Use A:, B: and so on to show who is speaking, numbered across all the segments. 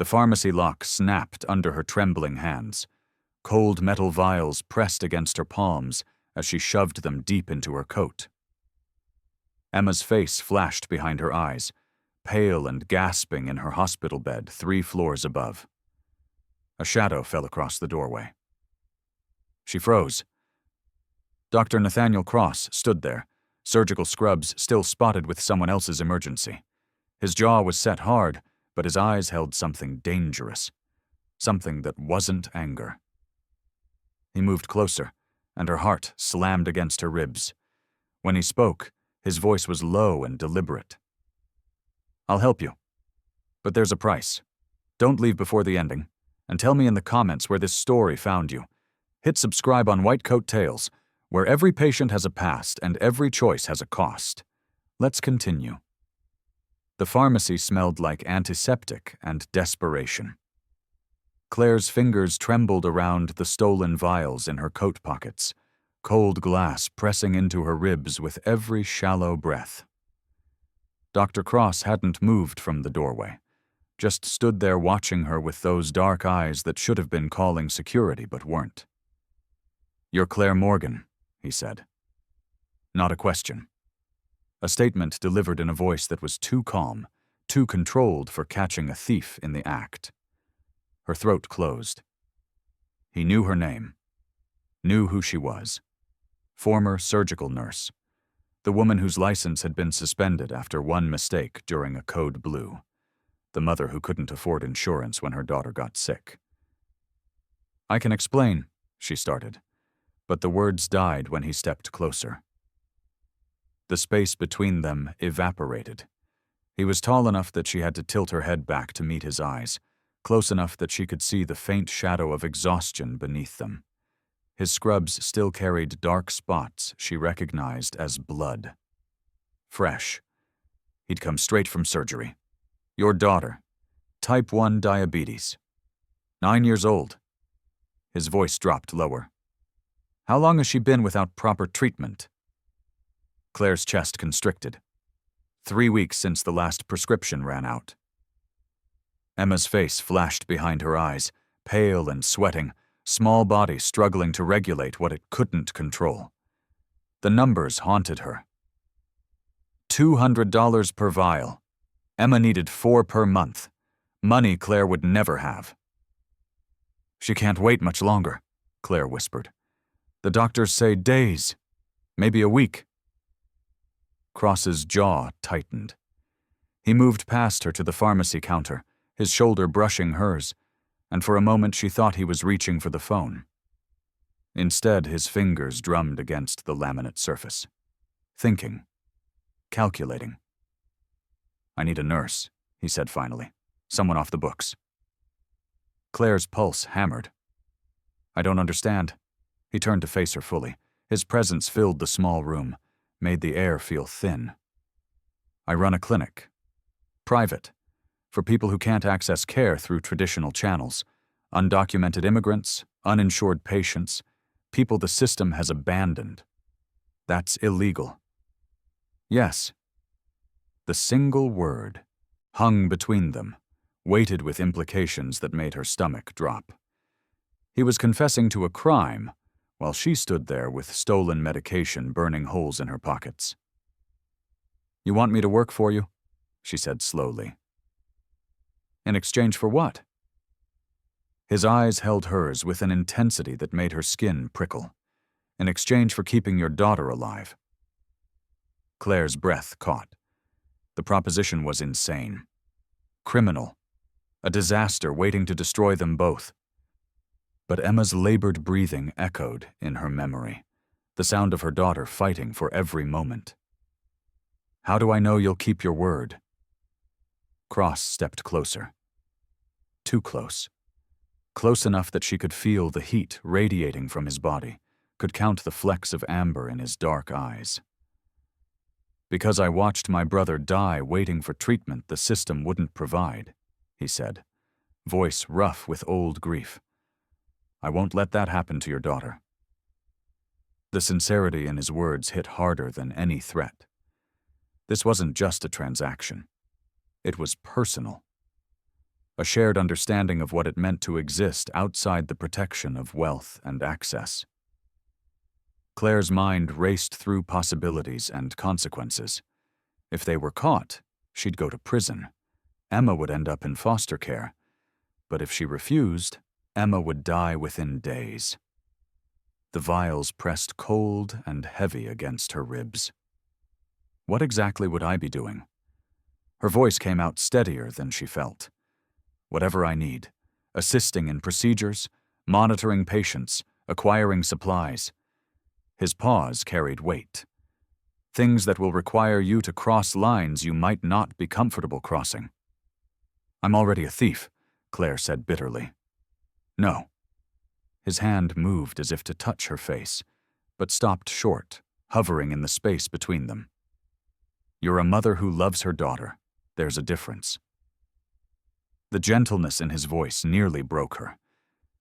A: The pharmacy lock snapped under her trembling hands. Cold metal vials pressed against her palms as she shoved them deep into her coat. Emma's face flashed behind her eyes, pale and gasping in her hospital bed 3 floors above. A shadow fell across the doorway. She froze. Dr. Nathaniel Cross stood there, surgical scrubs still spotted with someone else's emergency. His jaw was set hard, but his eyes held something dangerous, something that wasn't anger. He moved closer, and her heart slammed against her ribs. When he spoke, his voice was low and deliberate. "I'll help you, but there's a price. Don't leave before the ending, and tell me in the comments where this story found you. Hit subscribe on White Coat Tales, where every patient has a past and every choice has a cost. Let's continue." The pharmacy smelled like antiseptic and desperation. Claire's fingers trembled around the stolen vials in her coat pockets, cold glass pressing into her ribs with every shallow breath. Dr. Cross hadn't moved from the doorway, just stood there watching her with those dark eyes that should have been calling security but weren't. "You're Claire Morgan," he said. Not a question. A statement delivered in a voice that was too calm, too controlled for catching a thief in the act. Her throat closed. He knew her name, knew who she was. Former surgical nurse, the woman whose license had been suspended after one mistake during a code blue, the mother who couldn't afford insurance when her daughter got sick. "I can explain," she started, but the words died when he stepped closer. The space between them evaporated. He was tall enough that she had to tilt her head back to meet his eyes, close enough that she could see the faint shadow of exhaustion beneath them. His scrubs still carried dark spots she recognized as blood. Fresh. He'd come straight from surgery. "Your daughter. Type 1 diabetes. 9 years old." His voice dropped lower. "How long has she been without proper treatment?" Claire's chest constricted. 3 weeks since the last prescription ran out. Emma's face flashed behind her eyes, pale and sweating, small body struggling to regulate what it couldn't control. The numbers haunted her. $200 per vial. Emma needed 4 per month. Money Claire would never have. "She can't wait much longer," Claire whispered. "The doctors say days, maybe a week." Cross's jaw tightened. He moved past her to the pharmacy counter, his shoulder brushing hers, and for a moment she thought he was reaching for the phone. Instead, his fingers drummed against the laminate surface. Thinking. Calculating. "I need a nurse," he said finally. "Someone off the books." Claire's pulse hammered. "I don't understand." He turned to face her fully. His presence filled the small room, made the air feel thin. "I run a clinic. Private. For people who can't access care through traditional channels. Undocumented immigrants, uninsured patients, people the system has abandoned. That's illegal." "Yes." The single word hung between them, weighted with implications that made her stomach drop. He was confessing to a crime, while she stood there with stolen medication burning holes in her pockets. "You want me to work for you?" she said slowly. "In exchange for what?" His eyes held hers with an intensity that made her skin prickle. "In exchange for keeping your daughter alive." Claire's breath caught. The proposition was insane. Criminal. A disaster waiting to destroy them both. But Emma's labored breathing echoed in her memory, the sound of her daughter fighting for every moment. "How do I know you'll keep your word?" Cross stepped closer. Too close. Close enough that she could feel the heat radiating from his body, could count the flecks of amber in his dark eyes. "Because I watched my brother die waiting for treatment the system wouldn't provide," he said, voice rough with old grief. "I won't let that happen to your daughter." The sincerity in his words hit harder than any threat. This wasn't just a transaction. It was personal. a shared understanding of what it meant to exist outside the protection of wealth and access. Claire's mind raced through possibilities and consequences. If they were caught, she'd go to prison. Emma would end up in foster care. But if she refused, Emma would die within days. The vials pressed cold and heavy against her ribs. What exactly would I be doing? Her voice came out steadier than she felt. Whatever I need, assisting in procedures, monitoring patients, acquiring supplies. His pause carried weight. Things that will require you to cross lines you might not be comfortable crossing. I'm already a thief, Claire said bitterly. No. His hand moved as if to touch her face, but stopped short, hovering in the space between them. You're a mother who loves her daughter. There's a difference. The gentleness in his voice nearly broke her.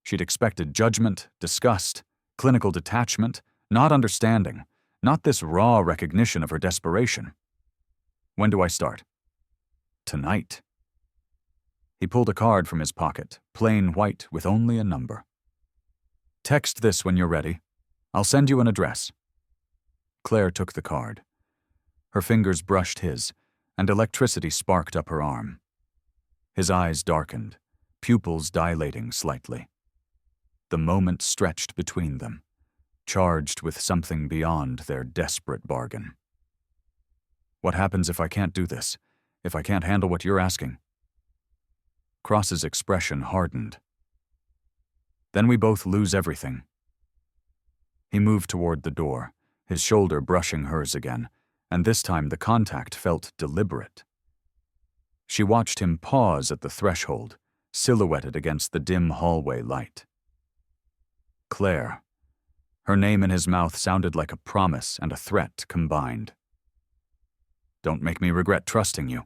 A: She'd expected judgment, disgust, clinical detachment, not understanding, not this raw recognition of her desperation. When do I start? Tonight. He pulled a card from his pocket, plain white with only a number. Text this when you're ready. I'll send you an address. Claire took the card. Her fingers brushed his, and electricity sparked up her arm. His eyes darkened, pupils dilating slightly. The moment stretched between them, charged with something beyond their desperate bargain. What happens if I can't do this? If I can't handle what you're asking? Cross's expression hardened. Then we both lose everything. He moved toward the door, his shoulder brushing hers again, and this time the contact felt deliberate. She watched him pause at the threshold, silhouetted against the dim hallway light. Claire. Her name in his mouth sounded like a promise and a threat combined. Don't make me regret trusting you.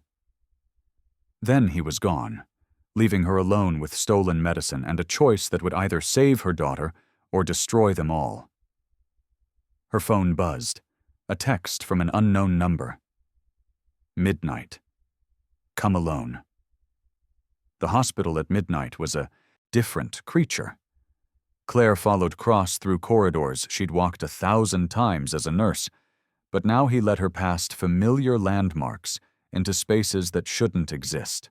A: Then he was gone, leaving her alone with stolen medicine and a choice that would either save her daughter or destroy them all. Her phone buzzed, a text from an unknown number. Midnight. Come alone. The hospital at midnight was a different creature. Claire followed Cross through corridors she'd walked 1,000 times as a nurse, but now he led her past familiar landmarks into spaces that shouldn't exist.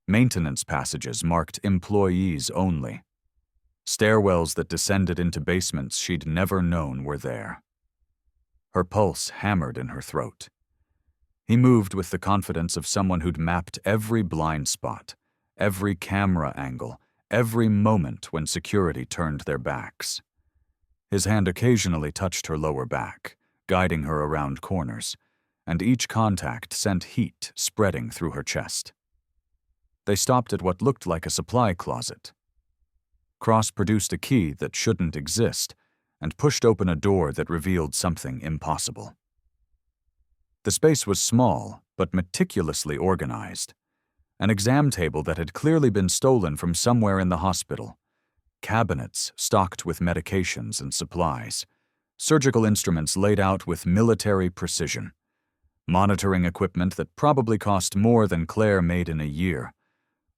A: Maintenance passages marked employees only. Stairwells that descended into basements she'd never known were there. Her pulse hammered in her throat. He moved with the confidence of someone who'd mapped every blind spot, every camera angle, every moment when security turned their backs. His hand occasionally touched her lower back, guiding her around corners, and each contact sent heat spreading through her chest. They stopped at what looked like a supply closet. Cross produced a key that shouldn't exist and pushed open a door that revealed something impossible. The space was small, but meticulously organized. An exam table that had clearly been stolen from somewhere in the hospital. Cabinets stocked with medications and supplies. Surgical instruments laid out with military precision. Monitoring equipment that probably cost more than Claire made in a year.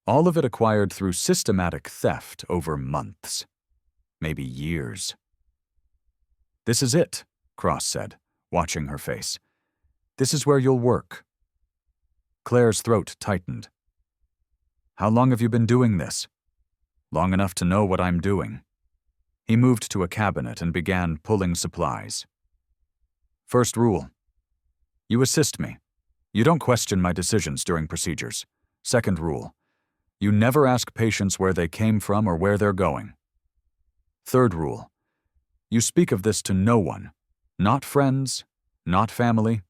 A: All of it acquired through systematic theft over months. Maybe years. This is it, Cross said, watching her face. This is where you'll work. Claire's throat tightened. How long have you been doing this? Long enough to know what I'm doing. He moved to a cabinet and began pulling supplies. First rule. You assist me. You don't question my decisions during procedures. Second rule. You never ask patients where they came from or where they're going. Third rule. You speak of this to no one. Not friends, not family.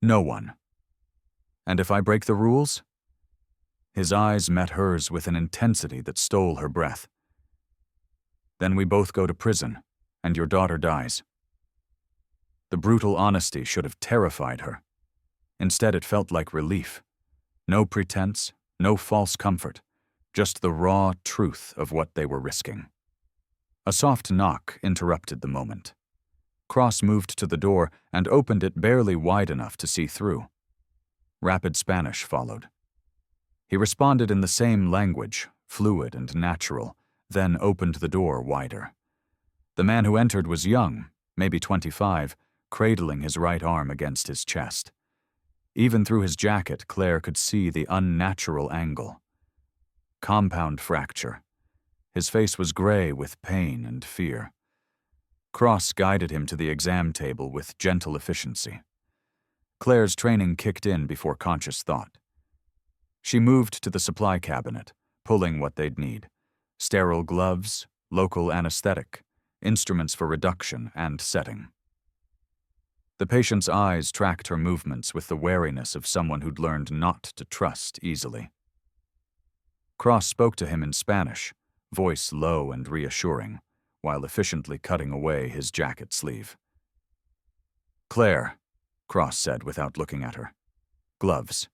A: No one. And if I break the rules? His eyes met hers with an intensity that stole her breath. Then we both go to prison, and your daughter dies. The brutal honesty should have terrified her. Instead, it felt like relief. No pretense, no false comfort, just the raw truth of what they were risking. A soft knock interrupted the moment. Cross moved to the door and opened it barely wide enough to see through. Rapid Spanish followed. He responded in the same language, fluid and natural, then opened the door wider. The man who entered was young, maybe 25, cradling his right arm against his chest. Even through his jacket, Claire could see the unnatural angle. Compound fracture. His face was gray with pain and fear. Cross guided him to the exam table with gentle efficiency. Claire's training kicked in before conscious thought. She moved to the supply cabinet, pulling what they'd need: sterile gloves, local anesthetic, instruments for reduction and setting. The patient's eyes tracked her movements with the wariness of someone who'd learned not to trust easily. Cross spoke to him in Spanish, voice low and reassuring, while efficiently cutting away his jacket sleeve. "Claire," Cross said without looking at her. "Gloves."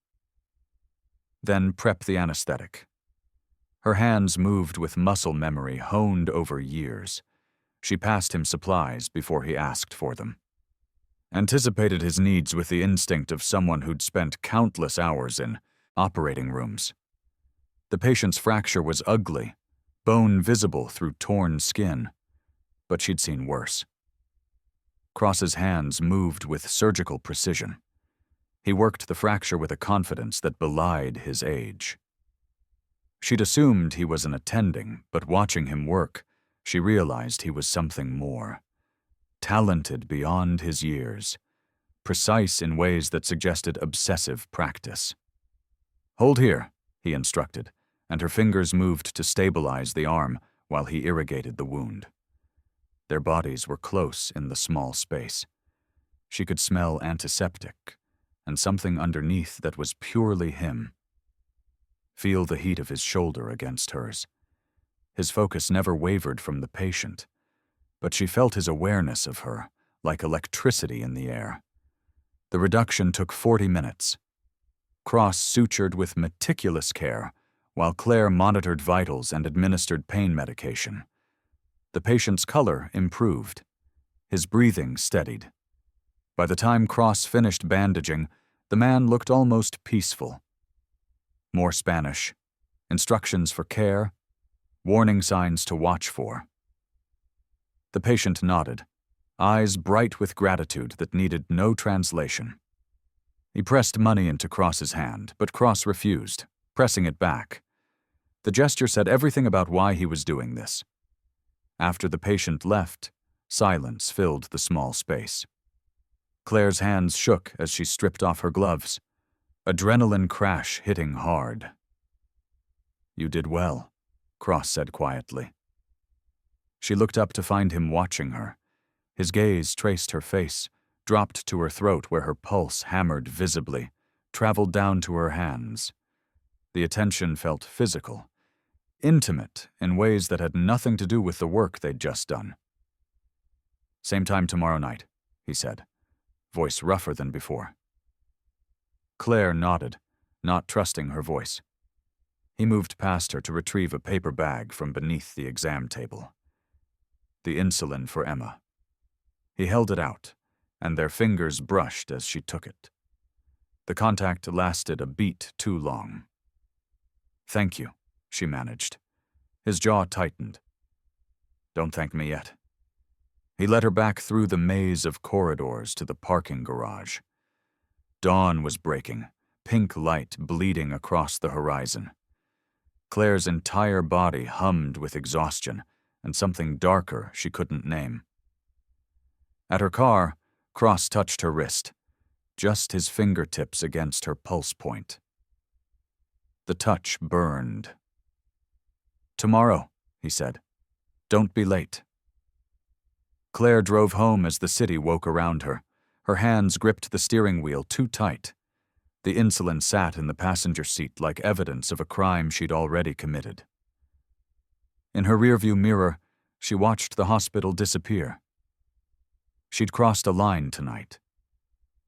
A: Then prep the anesthetic. Her hands moved with muscle memory honed over years. She passed him supplies before he asked for them. Anticipated his needs with the instinct of someone who'd spent countless hours in operating rooms. The patient's fracture was ugly, bone visible through torn skin, but she'd seen worse. Cross's hands moved with surgical precision. He worked the fracture with a confidence that belied his age. She'd assumed he was an attending, but watching him work, she realized he was something more. Talented beyond his years, precise in ways that suggested obsessive practice. "Hold here," he instructed, and her fingers moved to stabilize the arm while he irrigated the wound. Their bodies were close in the small space. She could smell antiseptic, and something underneath that was purely him. Feel the heat of his shoulder against hers. His focus never wavered from the patient, but she felt his awareness of her, like electricity in the air. The reduction took 40 minutes. Cross sutured with meticulous care, while Claire monitored vitals and administered pain medication. The patient's color improved. His breathing steadied. By the time Cross finished bandaging, the man looked almost peaceful. More Spanish, instructions for care, warning signs to watch for. The patient nodded, eyes bright with gratitude that needed no translation. He pressed money into Cross's hand, but Cross refused, pressing it back. The gesture said everything about why he was doing this. After the patient left, silence filled the small space. Claire's hands shook as she stripped off her gloves, adrenaline crash hitting hard. "You did well," Cross said quietly. She looked up to find him watching her. His gaze traced her face, dropped to her throat where her pulse hammered visibly, traveled down to her hands. The attention felt physical, intimate in ways that had nothing to do with the work they'd just done. "Same time tomorrow night," he said, voice rougher than before. Claire nodded, not trusting her voice. He moved past her to retrieve a paper bag from beneath the exam table. The insulin for Emma. He held it out, and their fingers brushed as she took it. The contact lasted a beat too long. "Thank you," she managed. His jaw tightened. "Don't thank me yet." He led her back through the maze of corridors to the parking garage. Dawn was breaking, pink light bleeding across the horizon. Claire's entire body hummed with exhaustion and something darker she couldn't name. At her car, Cross touched her wrist, just his fingertips against her pulse point. The touch burned. "Tomorrow," he said. "Don't be late." Claire drove home as the city woke around her. Her hands gripped the steering wheel too tight. The insulin sat in the passenger seat like evidence of a crime she'd already committed. In her rearview mirror, she watched the hospital disappear. She'd crossed a line tonight.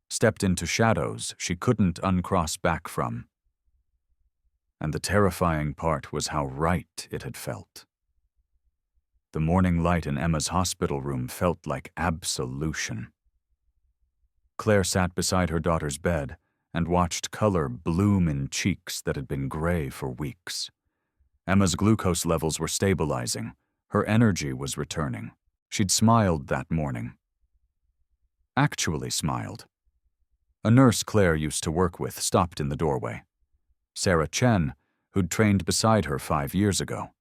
A: Stepped into shadows she couldn't uncross back from. And the terrifying part was how right it had felt. The morning light in Emma's hospital room felt like absolution. Claire sat beside her daughter's bed and watched color bloom in cheeks that had been gray for weeks. Emma's glucose levels were stabilizing. Her energy was returning. She'd smiled that morning. Actually smiled. A nurse Claire used to work with stopped in the doorway. Sarah Chen, who'd trained beside her 5 years ago.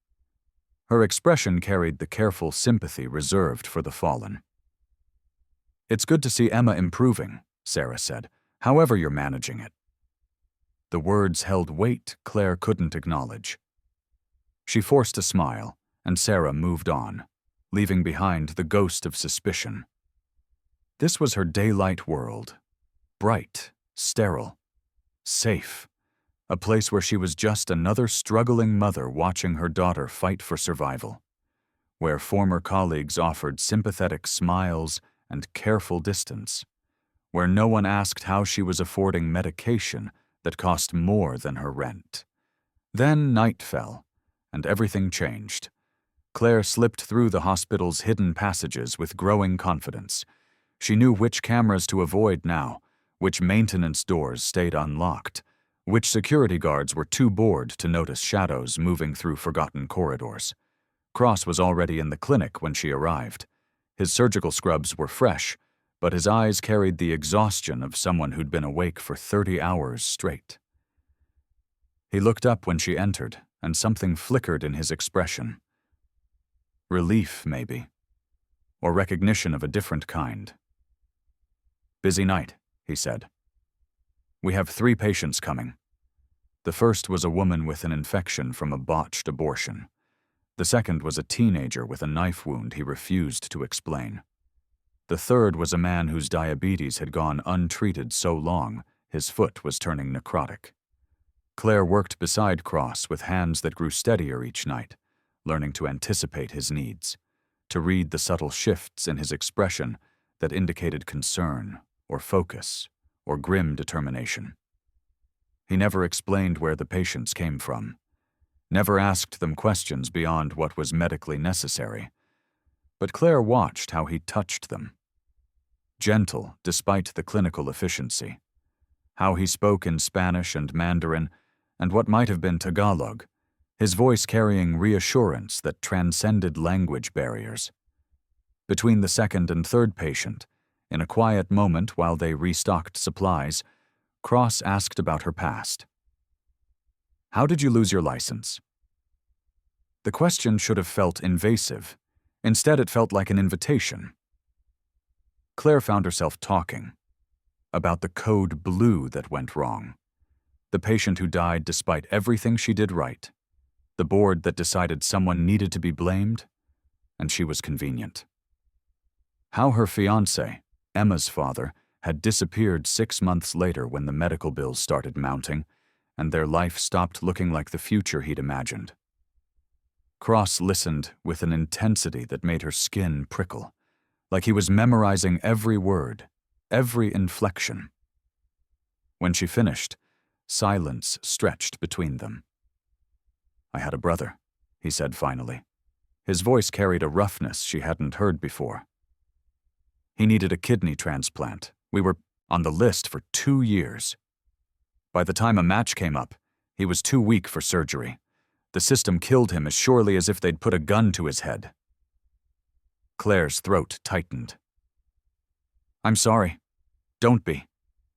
A: Her expression carried the careful sympathy reserved for the fallen. "It's good to see Emma improving," Sarah said, "however you're managing it." The words held weight Claire couldn't acknowledge. She forced a smile, and Sarah moved on, leaving behind the ghost of suspicion. This was her daylight world. Bright, sterile, safe. A place where she was just another struggling mother watching her daughter fight for survival. Where former colleagues offered sympathetic smiles and careful distance. Where no one asked how she was affording medication that cost more than her rent. Then night fell, and everything changed. Claire slipped through the hospital's hidden passages with growing confidence. She knew which cameras to avoid now, which maintenance doors stayed unlocked, which security guards were too bored to notice shadows moving through forgotten corridors. Cross was already in the clinic when she arrived. His surgical scrubs were fresh, but his eyes carried the exhaustion of someone who'd been awake for 30 hours straight. He looked up when she entered, and something flickered in his expression. Relief, maybe, or recognition of a different kind. "Busy night," he said. "We have 3 patients coming. The first was a woman with an infection from a botched abortion. The second was a teenager with a knife wound he refused to explain. The third was a man whose diabetes had gone untreated so long his foot was turning necrotic." Claire worked beside Cross with hands that grew steadier each night, learning to anticipate his needs, to read the subtle shifts in his expression that indicated concern or focus or grim determination. He never explained where the patients came from, never asked them questions beyond what was medically necessary, but Claire watched how he touched them. Gentle despite the clinical efficiency. How he spoke in Spanish and Mandarin and what might have been Tagalog, his voice carrying reassurance that transcended language barriers. Between the second and third patient, in a quiet moment while they restocked supplies, Cross asked about her past. "How did you lose your license?" The question should have felt invasive. Instead, it felt like an invitation. Claire found herself talking about the code blue that went wrong, the patient who died despite everything she did right, the board that decided someone needed to be blamed, and she was convenient. How her fiancé, Emma's father, had disappeared 6 months later when the medical bills started mounting, and their life stopped looking like the future he'd imagined. Cross listened with an intensity that made her skin prickle, like he was memorizing every word, every inflection. When she finished, silence stretched between them. "I had a brother," he said finally. His voice carried a roughness she hadn't heard before. "He needed a kidney transplant. We were on the list for 2 years. By the time a match came up, he was too weak for surgery. The system killed him as surely as if they'd put a gun to his head." Claire's throat tightened. "I'm sorry. Don't be."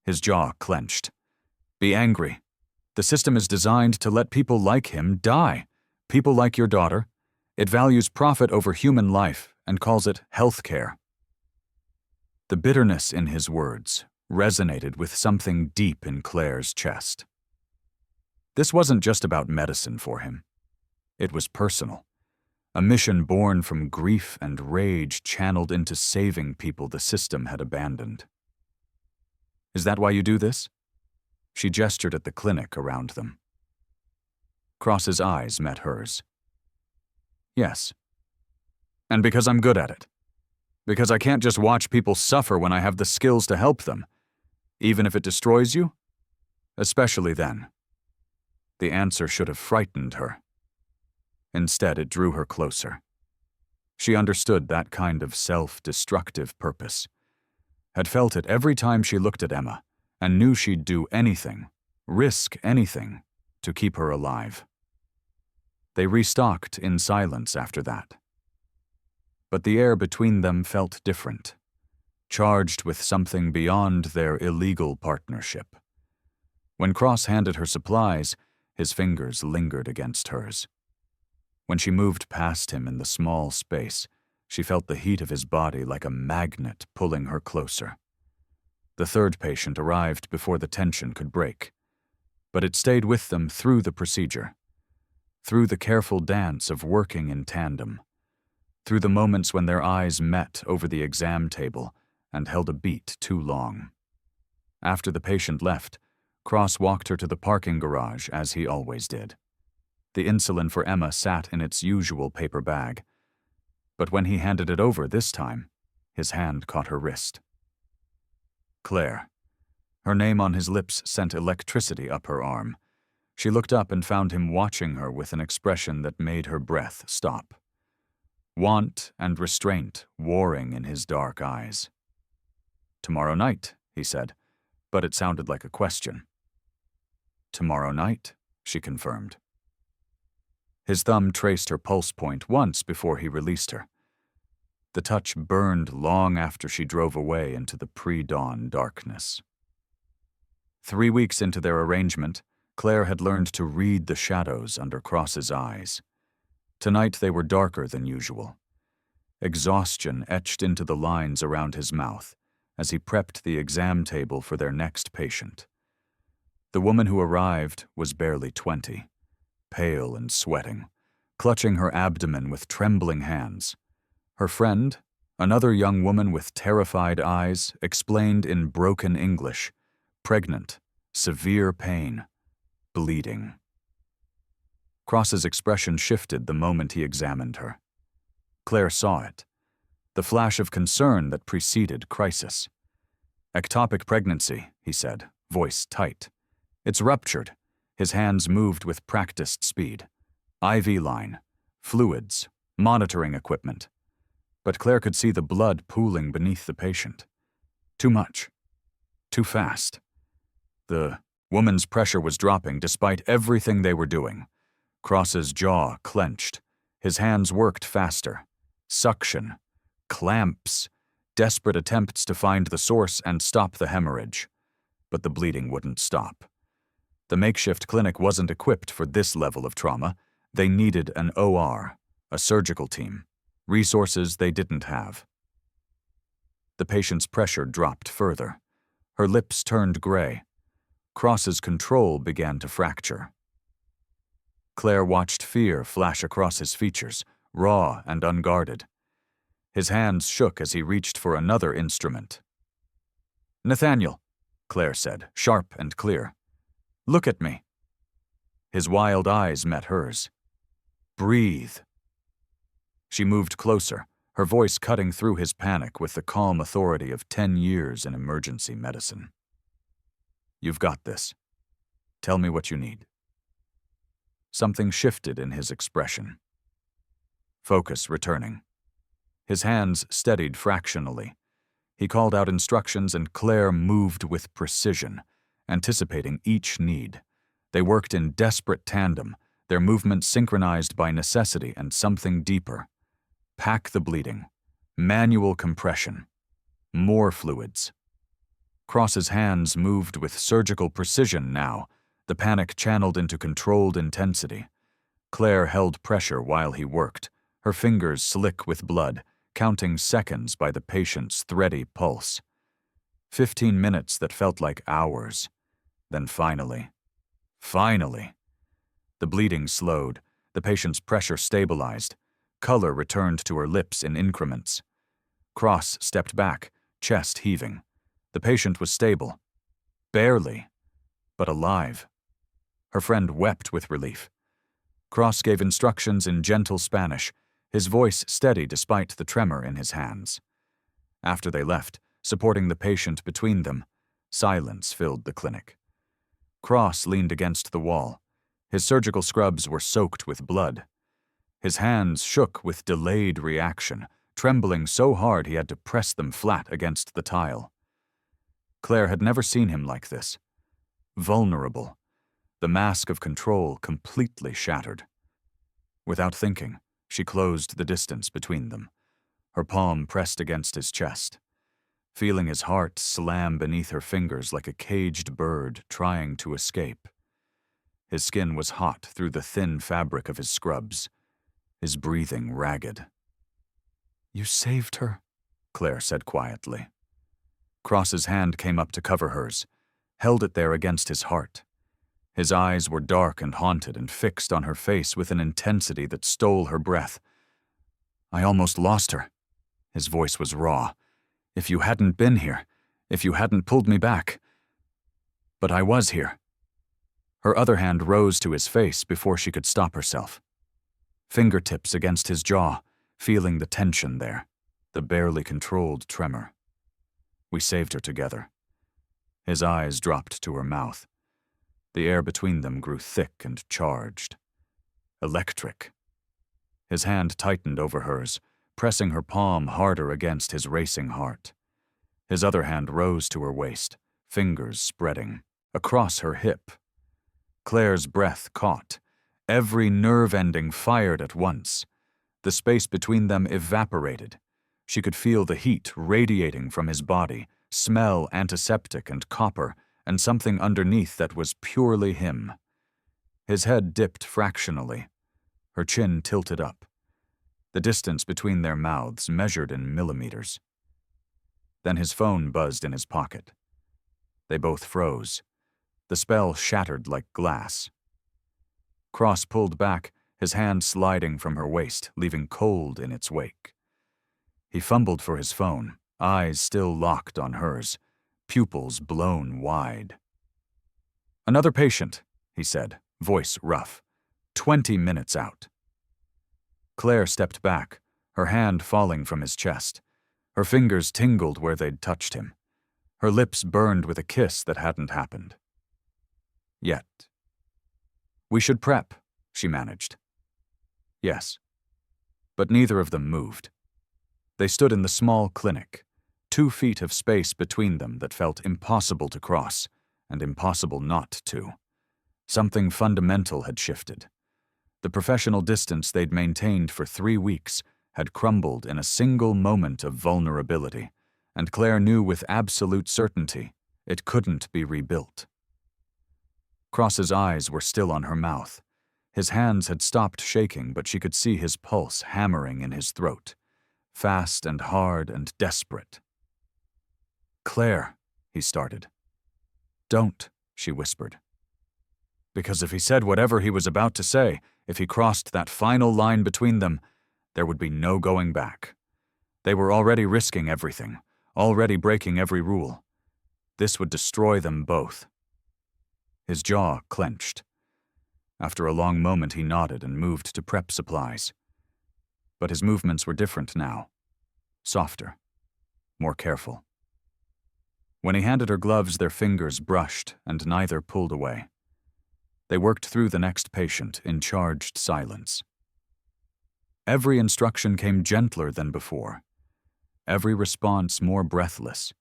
A: His jaw clenched. "Be angry. The system is designed to let people like him die. People like your daughter. It values profit over human life and calls it health care." The bitterness in his words resonated with something deep in Claire's chest. This wasn't just about medicine for him. It was personal. A mission born from grief and rage channeled into saving people the system had abandoned. "Is that why you do this?" She gestured at the clinic around them. Cross's eyes met hers. "Yes. And because I'm good at it. Because I can't just watch people suffer when I have the skills to help them, even if it destroys you? Especially then." The answer should have frightened her. Instead, it drew her closer. She understood that kind of self-destructive purpose, had felt it every time she looked at Emma, and knew she'd do anything, risk anything, to keep her alive. They restocked in silence after that. But the air between them felt different, charged with something beyond their illegal partnership. When Cross handed her supplies, his fingers lingered against hers. When she moved past him in the small space, she felt the heat of his body like a magnet pulling her closer. The third patient arrived before the tension could break, but it stayed with them through the procedure, through the careful dance of working in tandem, through the moments when their eyes met over the exam table and held a beat too long. After the patient left, Cross walked her to the parking garage as he always did. The insulin for Emma sat in its usual paper bag, but when he handed it over this time, his hand caught her wrist. Claire. Her name on his lips sent electricity up her arm. She looked up and found him watching her with an expression that made her breath stop. Want and restraint warring in his dark eyes. "Tomorrow night," he said, but it sounded like a question. "Tomorrow night," she confirmed. His thumb traced her pulse point once before he released her. The touch burned long after she drove away into the pre-dawn darkness. 3 weeks into their arrangement, Claire had learned to read the shadows under Cross's eyes. Tonight they were darker than usual. Exhaustion etched into the lines around his mouth as he prepped the exam table for their next patient. The woman who arrived was barely 20, pale and sweating, clutching her abdomen with trembling hands. Her friend, another young woman with terrified eyes, explained in broken English, pregnant, severe pain, bleeding. Cross's expression shifted the moment he examined her. Claire saw it, the flash of concern that preceded crisis. "Ectopic pregnancy," he said, voice tight. "It's ruptured." His hands moved with practiced speed. IV line, fluids, monitoring equipment. But Claire could see the blood pooling beneath the patient. Too much. Too fast. The woman's pressure was dropping despite everything they were doing. Cross's jaw clenched. His hands worked faster. Suction. Clamps. Desperate attempts to find the source and stop the hemorrhage. But the bleeding wouldn't stop. The makeshift clinic wasn't equipped for this level of trauma. They needed an OR, a surgical team, resources they didn't have. The patient's pressure dropped further. Her lips turned gray. Cross's control began to fracture. Claire watched fear flash across his features, raw and unguarded. His hands shook as he reached for another instrument. "Nathaniel," Claire said, sharp and clear. "Look at me." His wild eyes met hers. "Breathe." She moved closer, her voice cutting through his panic with the calm authority of 10 years in emergency medicine. "You've got this. Tell me what you need." Something shifted in his expression. Focus returning. His hands steadied fractionally. He called out instructions and Claire moved with precision, anticipating each need. They worked in desperate tandem, their movements synchronized by necessity and something deeper. Pack the bleeding. Manual compression. More fluids. Cross's hands moved with surgical precision now, the panic channeled into controlled intensity. Claire held pressure while he worked, her fingers slick with blood, counting seconds by the patient's thready pulse. 15 minutes that felt like hours. Then finally, the bleeding slowed, the patient's pressure stabilized, color returned to her lips in increments. Cross stepped back, chest heaving. The patient was stable. Barely, but alive. Her friend wept with relief. Cross gave instructions in gentle Spanish, his voice steady despite the tremor in his hands. After they left, supporting the patient between them, silence filled the clinic. Cross leaned against the wall. His surgical scrubs were soaked with blood. His hands shook with delayed reaction, trembling so hard he had to press them flat against the tile. Claire had never seen him like this. Vulnerable, the mask of control completely shattered. Without thinking, she closed the distance between them, her palm pressed against his chest, feeling his heart slam beneath her fingers like a caged bird trying to escape. His skin was hot through the thin fabric of his scrubs, his breathing ragged. "You saved her," Claire said quietly. Cross's hand came up to cover hers, held it there against his heart. His eyes were dark and haunted and fixed on her face with an intensity that stole her breath. "I almost lost her." His voice was raw. "If you hadn't been here, if you hadn't pulled me back. But I was here." Her other hand rose to his face before she could stop herself. Fingertips against his jaw, feeling the tension there, the barely controlled tremor. "We saved her together." His eyes dropped to her mouth. The air between them grew thick and charged. Electric. His hand tightened over hers, pressing her palm harder against his racing heart. His other hand rose to her waist, fingers spreading, across her hip. Claire's breath caught. Every nerve ending fired at once. The space between them evaporated. She could feel the heat radiating from his body, smell antiseptic and copper, and something underneath that was purely him. His head dipped fractionally, her chin tilted up. The distance between their mouths measured in millimeters. Then his phone buzzed in his pocket. They both froze. The spell shattered like glass. Cross pulled back, his hand sliding from her waist, leaving cold in its wake. He fumbled for his phone, eyes still locked on hers, pupils blown wide. "Another patient," he said, voice rough. 20 minutes out. Claire stepped back, her hand falling from his chest. Her fingers tingled where they'd touched him. Her lips burned with a kiss that hadn't happened. Yet. "We should prep," she managed. Yes. But neither of them moved. They stood in the small clinic, 2 feet of space between them that felt impossible to cross, and impossible not to. Something fundamental had shifted. The professional distance they'd maintained for 3 weeks had crumbled in a single moment of vulnerability, and Claire knew with absolute certainty it couldn't be rebuilt. Cross's eyes were still on her mouth. His hands had stopped shaking, but she could see his pulse hammering in his throat, fast and hard and desperate. "Claire," he started. "Don't," she whispered. Because if he said whatever he was about to say, if he crossed that final line between them, there would be no going back. They were already risking everything, already breaking every rule. This would destroy them both. His jaw clenched. After a long moment, he nodded and moved to prep supplies. But his movements were different now. Softer. More careful. When he handed her gloves, their fingers brushed, and neither pulled away. They worked through the next patient in charged silence. Every instruction came gentler than before. Every response more breathless.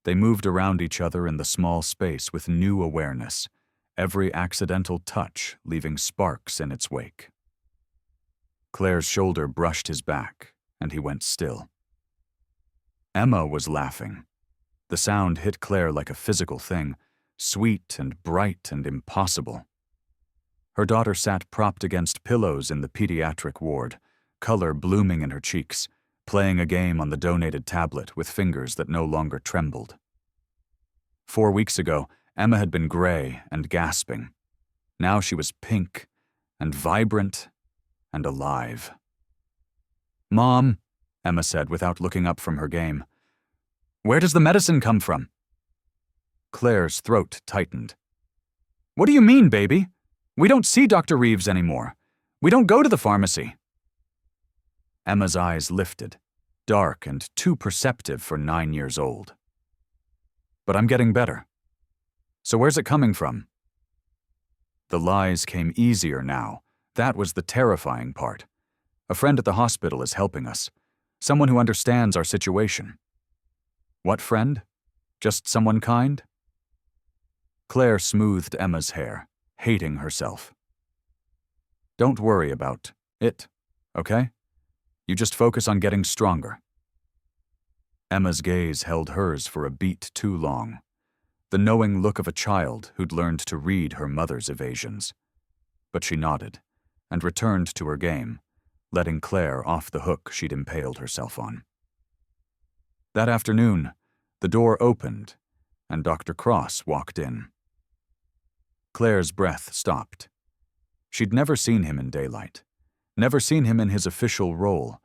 A: They moved around each other in the small space with new awareness, every accidental touch leaving sparks in its wake. Claire's shoulder brushed his back, and he went still. Emma was laughing. The sound hit Claire like a physical thing, sweet and bright and impossible. Her daughter sat propped against pillows in the pediatric ward, color blooming in her cheeks, playing a game on the donated tablet with fingers that no longer trembled. 4 weeks ago, Emma had been gray and gasping. Now she was pink and vibrant and alive. "Mom," Emma said without looking up from her game, "where does the medicine come from?" Claire's throat tightened. "What do you mean, baby? We don't see Dr. Reeves anymore. We don't go to the pharmacy." Emma's eyes lifted, dark and too perceptive for 9 years old. "But I'm getting better. So where's it coming from?" The lies came easier now. That was the terrifying part. A friend at the hospital is helping us. Someone who understands our situation. What friend? Just someone kind? Claire smoothed Emma's hair, hating herself. Don't worry about it, okay? You just focus on getting stronger. Emma's gaze held hers for a beat too long, the knowing look of a child who'd learned to read her mother's evasions. But she nodded and returned to her game, letting Claire off the hook she'd impaled herself on. That afternoon, the door opened and Dr. Cross walked in. Claire's breath stopped. She'd never seen him in daylight, never seen him in his official role,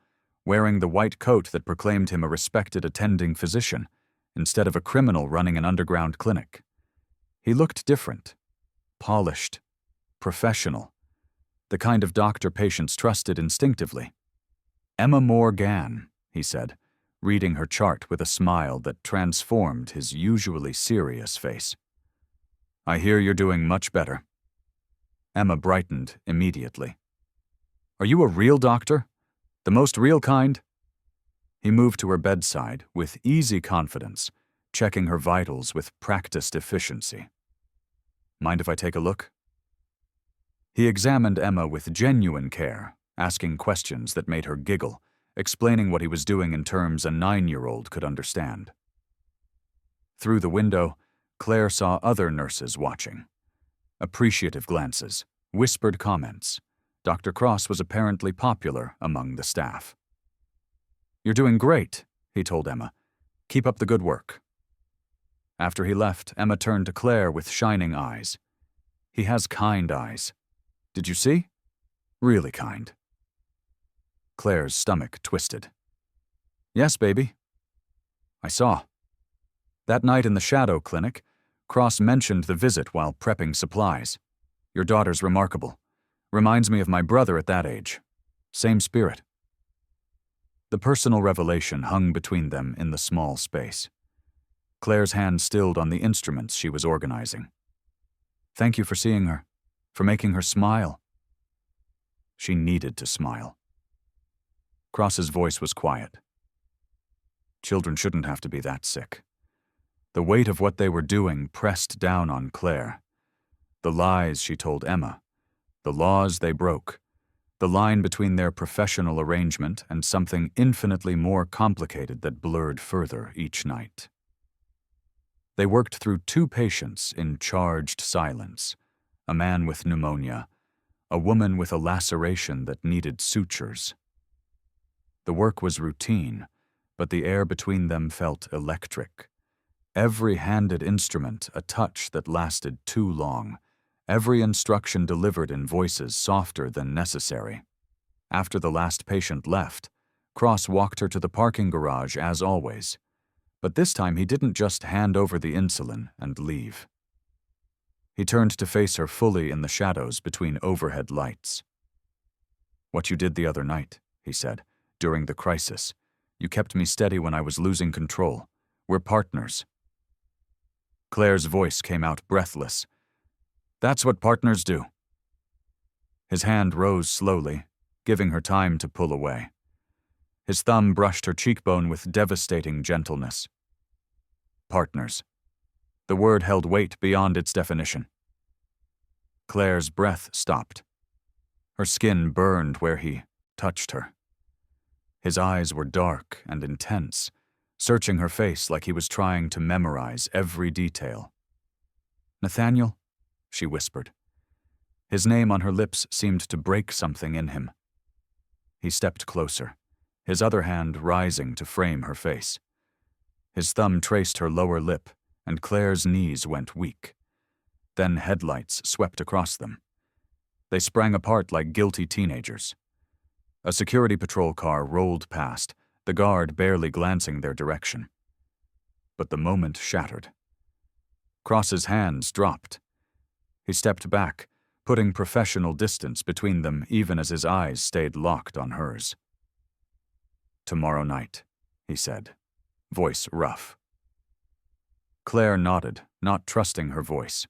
A: wearing the white coat that proclaimed him a respected attending physician instead of a criminal running an underground clinic. He looked different, polished, professional, the kind of doctor patients trusted instinctively. Emma Morgan, he said, reading her chart with a smile that transformed his usually serious face. I hear you're doing much better. Emma brightened immediately. Are you a real doctor? The most real kind? He moved to her bedside with easy confidence, checking her vitals with practiced efficiency. Mind if I take a look? He examined Emma with genuine care, asking questions that made her giggle, explaining what he was doing in terms a 9-year-old could understand. Through the window, Claire saw other nurses watching. Appreciative glances, whispered comments. Dr. Cross was apparently popular among the staff. You're doing great, he told Emma. Keep up the good work. After he left, Emma turned to Claire with shining eyes. He has kind eyes. Did you see? Really kind. Claire's stomach twisted. Yes, baby. I saw. That night in the shadow clinic, Cross mentioned the visit while prepping supplies. Your daughter's remarkable. Reminds me of my brother at that age. Same spirit. The personal revelation hung between them in the small space. Claire's hand stilled on the instruments she was organizing. Thank you for seeing her, for making her smile. She needed to smile. Cross's voice was quiet. Children shouldn't have to be that sick. The weight of what they were doing pressed down on Claire. The lies she told Emma, the laws they broke, the line between their professional arrangement and something infinitely more complicated that blurred further each night. They worked through 2 patients in charged silence, a man with pneumonia, a woman with a laceration that needed sutures. The work was routine, but the air between them felt electric. Every handed instrument a touch that lasted too long, every instruction delivered in voices softer than necessary. After the last patient left, Cross walked her to the parking garage as always. But this time he didn't just hand over the insulin and leave. He turned to face her fully in the shadows between overhead lights. What you did the other night, he said, during the crisis. You kept me steady when I was losing control. We're partners. Claire's voice came out breathless. That's what partners do. His hand rose slowly, giving her time to pull away. His thumb brushed her cheekbone with devastating gentleness. Partners. The word held weight beyond its definition. Claire's breath stopped. Her skin burned where he touched her. His eyes were dark and intense, searching her face like he was trying to memorize every detail. Nathaniel, she whispered. His name on her lips seemed to break something in him. He stepped closer, his other hand rising to frame her face. His thumb traced her lower lip, and Claire's knees went weak. Then headlights swept across them. They sprang apart like guilty teenagers. A security patrol car rolled past, the guard barely glancing their direction. But the moment shattered. Cross's hands dropped. He stepped back, putting professional distance between them even as his eyes stayed locked on hers. Tomorrow night, he said, voice rough. Claire nodded, not trusting her voice.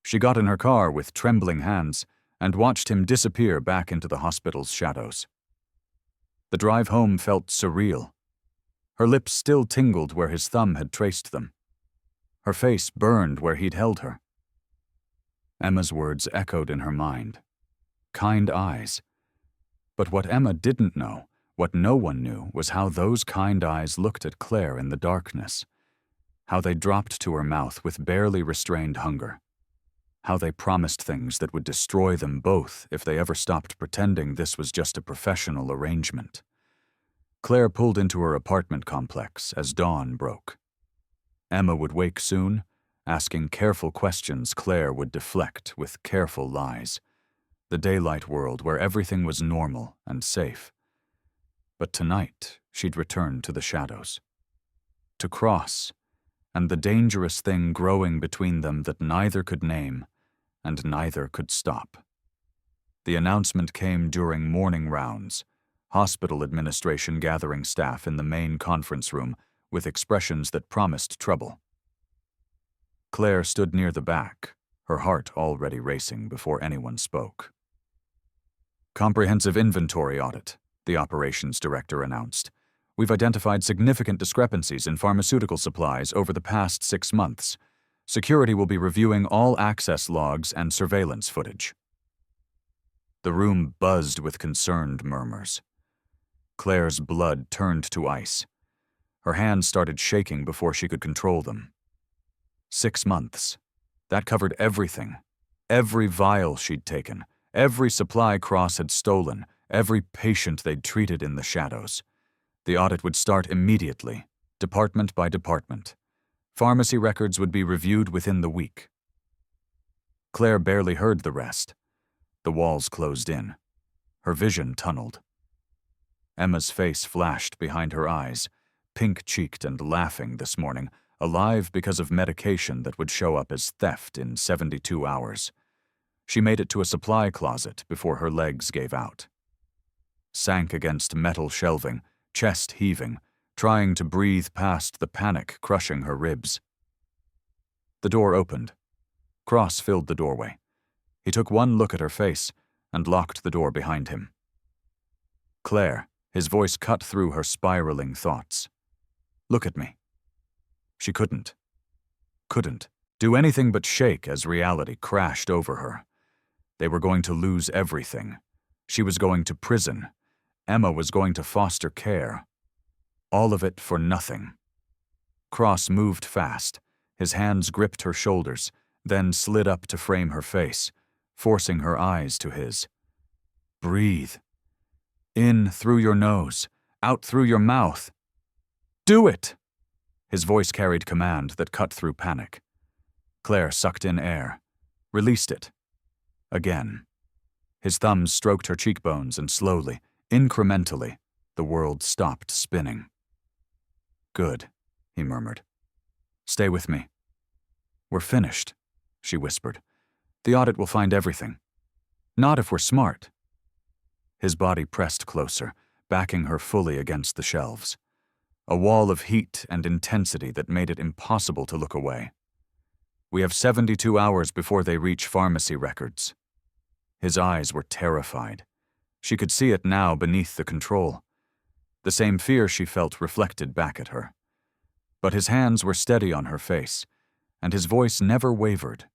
A: She got in her car with trembling hands and watched him disappear back into the hospital's shadows. The drive home felt surreal. Her lips still tingled where his thumb had traced them. Her face burned where he'd held her. Emma's words echoed in her mind. Kind eyes. But what Emma didn't know, what no one knew, was how those kind eyes looked at Claire in the darkness. How they dropped to her mouth with barely restrained hunger. How they promised things that would destroy them both if they ever stopped pretending this was just a professional arrangement. Claire pulled into her apartment complex as dawn broke. Emma would wake soon, asking careful questions Claire would deflect with careful lies. The daylight world where everything was normal and safe. But tonight, she'd return to the shadows. To Cross, and the dangerous thing growing between them that neither could name and neither could stop. The announcement came during morning rounds, hospital administration gathering staff in the main conference room with expressions that promised trouble. Claire stood near the back, her heart already racing before anyone spoke. Comprehensive inventory audit, the operations director announced. We've identified significant discrepancies in pharmaceutical supplies over the past 6 months. Security will be reviewing all access logs and surveillance footage. The room buzzed with concerned murmurs. Claire's blood turned to ice. Her hands started shaking before she could control them. 6 months. That covered everything. Every vial she'd taken, every supply Cross had stolen, every patient they'd treated in the shadows. The audit would start immediately, department by department. Pharmacy records would be reviewed within the week. Claire barely heard the rest. The walls closed in. Her vision tunneled. Emma's face flashed behind her eyes, pink-cheeked and laughing this morning, alive because of medication that would show up as theft in 72 hours. She made it to a supply closet before her legs gave out. Sank against metal shelving, chest heaving, trying to breathe past the panic crushing her ribs. The door opened. Cross filled the doorway. He took one look at her face and locked the door behind him. Claire, his voice cut through her spiraling thoughts. Look at me. She couldn't do anything but shake as reality crashed over her. They were going to lose everything. She was going to prison. Emma was going to foster care. All of it for nothing. Cross moved fast. His hands gripped her shoulders, then slid up to frame her face, forcing her eyes to his. Breathe. In through your nose, out through your mouth. Do it! His voice carried command that cut through panic. Claire sucked in air, released it. Again. His thumbs stroked her cheekbones and slowly, incrementally, the world stopped spinning. Good, he murmured. Stay with me. We're finished, she whispered. The audit will find everything. Not if we're smart. His body pressed closer, backing her fully against the shelves. A wall of heat and intensity that made it impossible to look away. We have 72 hours before they reach pharmacy records. His eyes were terrified. She could see it now beneath the control. The same fear she felt reflected back at her. But his hands were steady on her face, and his voice never wavered.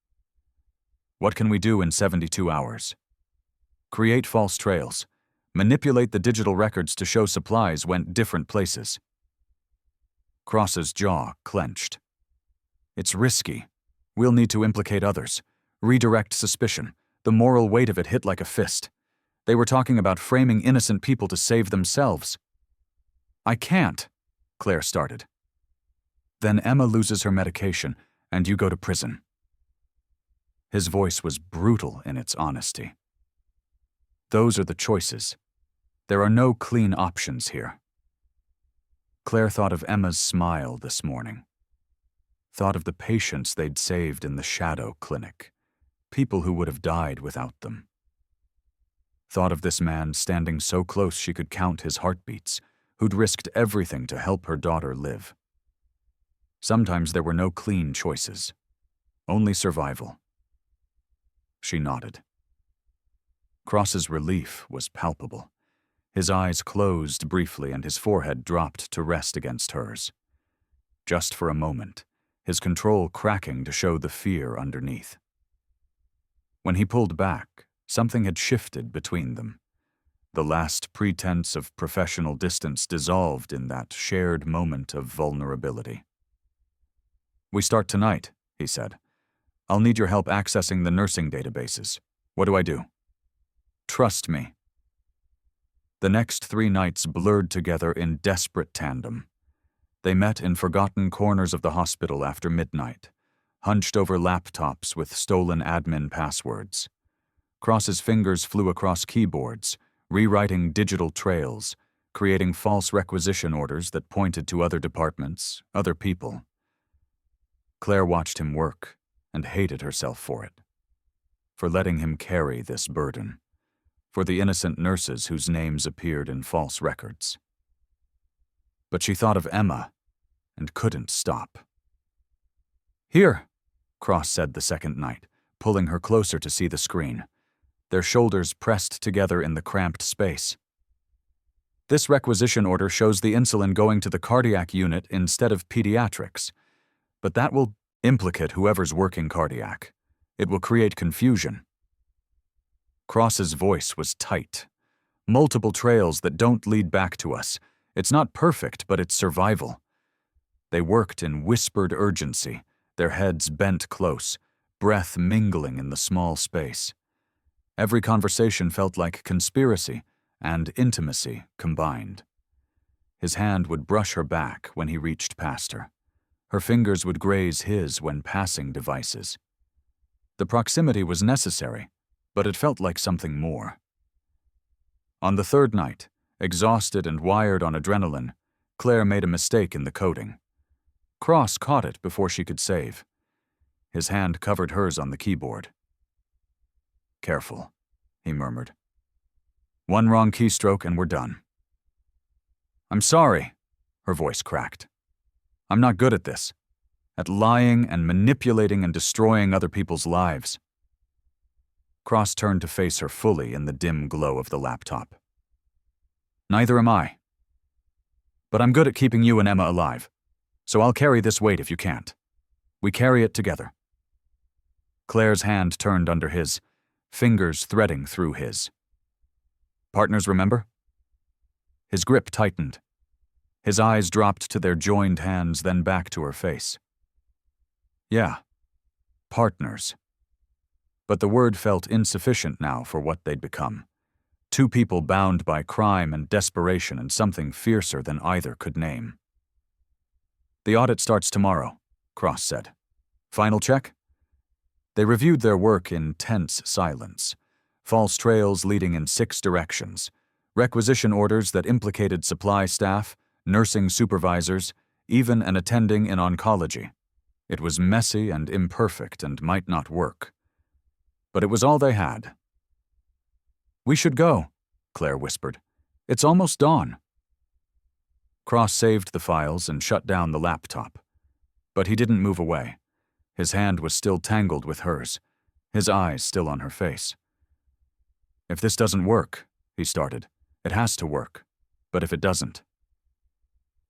A: What can we do in 72 hours? Create false trails. Manipulate the digital records to show supplies went different places. Cross's jaw clenched. It's risky. We'll need to implicate others. Redirect suspicion. The moral weight of it hit like a fist. They were talking about framing innocent people to save themselves. I can't, Claire started. Then Emma loses her medication, and you go to prison. His voice was brutal in its honesty. Those are the choices. There are no clean options here. Claire thought of Emma's smile this morning. Thought of the patients they'd saved in the shadow clinic, people who would have died without them. Thought of this man standing so close she could count his heartbeats, who'd risked everything to help her daughter live. Sometimes there were no clean choices, only survival. She nodded. Cross's relief was palpable. His eyes closed briefly and his forehead dropped to rest against hers. Just for a moment, his control cracking to show the fear underneath. When he pulled back, something had shifted between them. The last pretense of professional distance dissolved in that shared moment of vulnerability. "We start tonight," he said. "I'll need your help accessing the nursing databases. What do I do?" "Trust me." The next 3 nights blurred together in desperate tandem. They met in forgotten corners of the hospital after midnight, hunched over laptops with stolen admin passwords. Cross's fingers flew across keyboards, rewriting digital trails, creating false requisition orders that pointed to other departments, other people. Claire watched him work and hated herself for it, for letting him carry this burden, for the innocent nurses whose names appeared in false records. But she thought of Emma and couldn't stop. "Here," Cross said the second night, pulling her closer to see the screen, their shoulders pressed together in the cramped space. "This requisition order shows the insulin going to the cardiac unit instead of pediatrics, but that will implicate whoever's working cardiac. It will create confusion." Cross's voice was tight. "Multiple trails that don't lead back to us. It's not perfect, but it's survival." They worked in whispered urgency, their heads bent close, breath mingling in the small space. Every conversation felt like conspiracy and intimacy combined. His hand would brush her back when he reached past her. Her fingers would graze his when passing devices. The proximity was necessary, but it felt like something more. On the 3rd night, exhausted and wired on adrenaline, Claire made a mistake in the coding. Cross caught it before she could save. His hand covered hers on the keyboard. "Careful," he murmured. "One wrong keystroke and we're done." "I'm sorry," her voice cracked. "I'm not good at this, at lying and manipulating and destroying other people's lives." Cross turned to face her fully in the dim glow of the laptop. "Neither am I. But I'm good at keeping you and Emma alive, so I'll carry this weight if you can't. We carry it together." Claire's hand turned under his, fingers threading through his. "Partners, remember?" His grip tightened. His eyes dropped to their joined hands, then back to her face. "Yeah, partners." But the word felt insufficient now for what they'd become. 2 people bound by crime and desperation and something fiercer than either could name. "The audit starts tomorrow," Cross said. "Final check?" They reviewed their work in tense silence. False trails leading in 6 directions. Requisition orders that implicated supply staff, nursing supervisors, even an attending in oncology. It was messy and imperfect and might not work. But it was all they had. "We should go," Claire whispered. "It's almost dawn." Cross saved the files and shut down the laptop. But he didn't move away. His hand was still tangled with hers, his eyes still on her face. "If this doesn't work," he started, "it has to work. But if it doesn't..."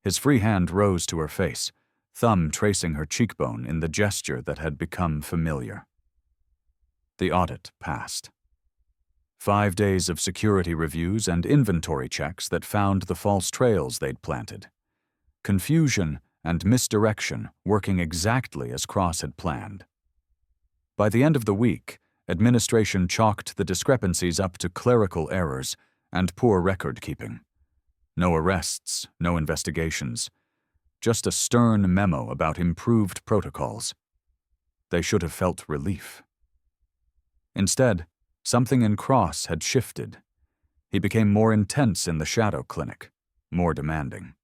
A: His free hand rose to her face, thumb tracing her cheekbone in the gesture that had become familiar. The audit passed. 5 days of security reviews and inventory checks that found the false trails they'd planted. Confusion and misdirection working exactly as Cross had planned. By the end of the week, administration chalked the discrepancies up to clerical errors and poor record-keeping. No arrests, no investigations, just a stern memo about improved protocols. They should have felt relief. Instead, something in Cross had shifted. He became more intense in the shadow clinic, more demanding.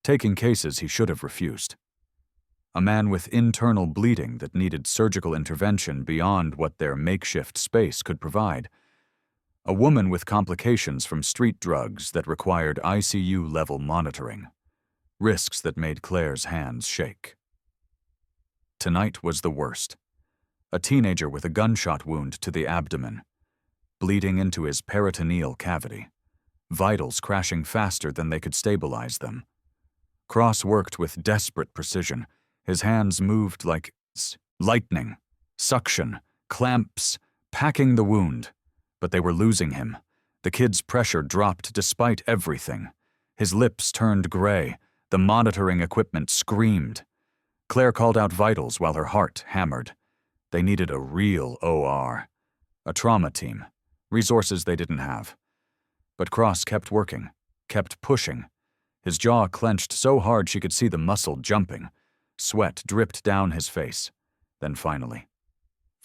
A: Taking cases he should have refused. A man with internal bleeding that needed surgical intervention beyond what their makeshift space could provide. A woman with complications from street drugs that required ICU-level monitoring. Risks that made Claire's hands shake. Tonight was the worst. A teenager with a gunshot wound to the abdomen, bleeding into his peritoneal cavity, vitals crashing faster than they could stabilize them. Cross worked with desperate precision, His hands moved like lightning, suction, clamps, packing the wound. But they were losing him. The kid's pressure dropped despite everything. His lips turned gray. The monitoring equipment screamed. Claire called out vitals while her heart hammered. They needed a real OR. A trauma team. Resources they didn't have. But Cross kept working, kept pushing. His jaw clenched so hard she could see the muscle jumping. Sweat dripped down his face. Then finally.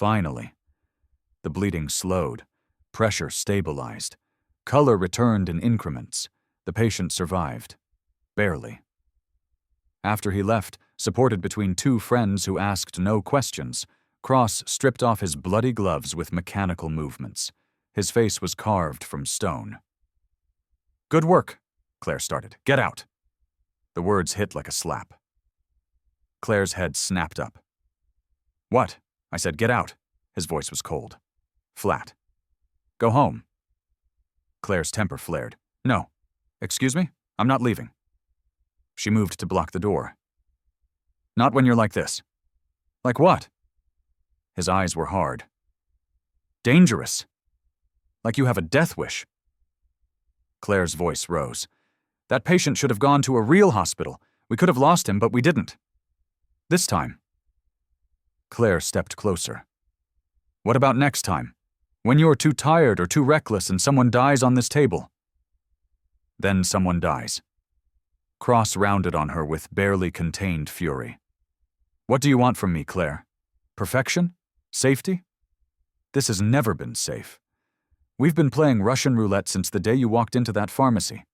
A: The bleeding slowed. Pressure stabilized. Color returned in increments. The patient survived. Barely. After he left, supported between two friends who asked no questions, Cross stripped off his bloody gloves with mechanical movements. His face was carved from stone. "Good work," Claire started. "Get out." The words hit like a slap. Claire's head snapped up. "What?" I said. "Get out." His voice was cold. Flat. "Go home." Claire's temper flared. "No. Excuse me? I'm not leaving." She moved to block the door. "Not when you're like this." "Like what?" His eyes were hard. "Dangerous. Like you have a death wish." Claire's voice rose. "That patient should have gone to a real hospital. We could have lost him, but we didn't. This time." Claire stepped closer. "What about next time? When you're too tired or too reckless and someone dies on this table?" "Then someone dies." Cross rounded on her with barely contained fury. "What do you want from me, Claire? Perfection? Safety? This has never been safe. We've been playing Russian roulette since the day you walked into that pharmacy.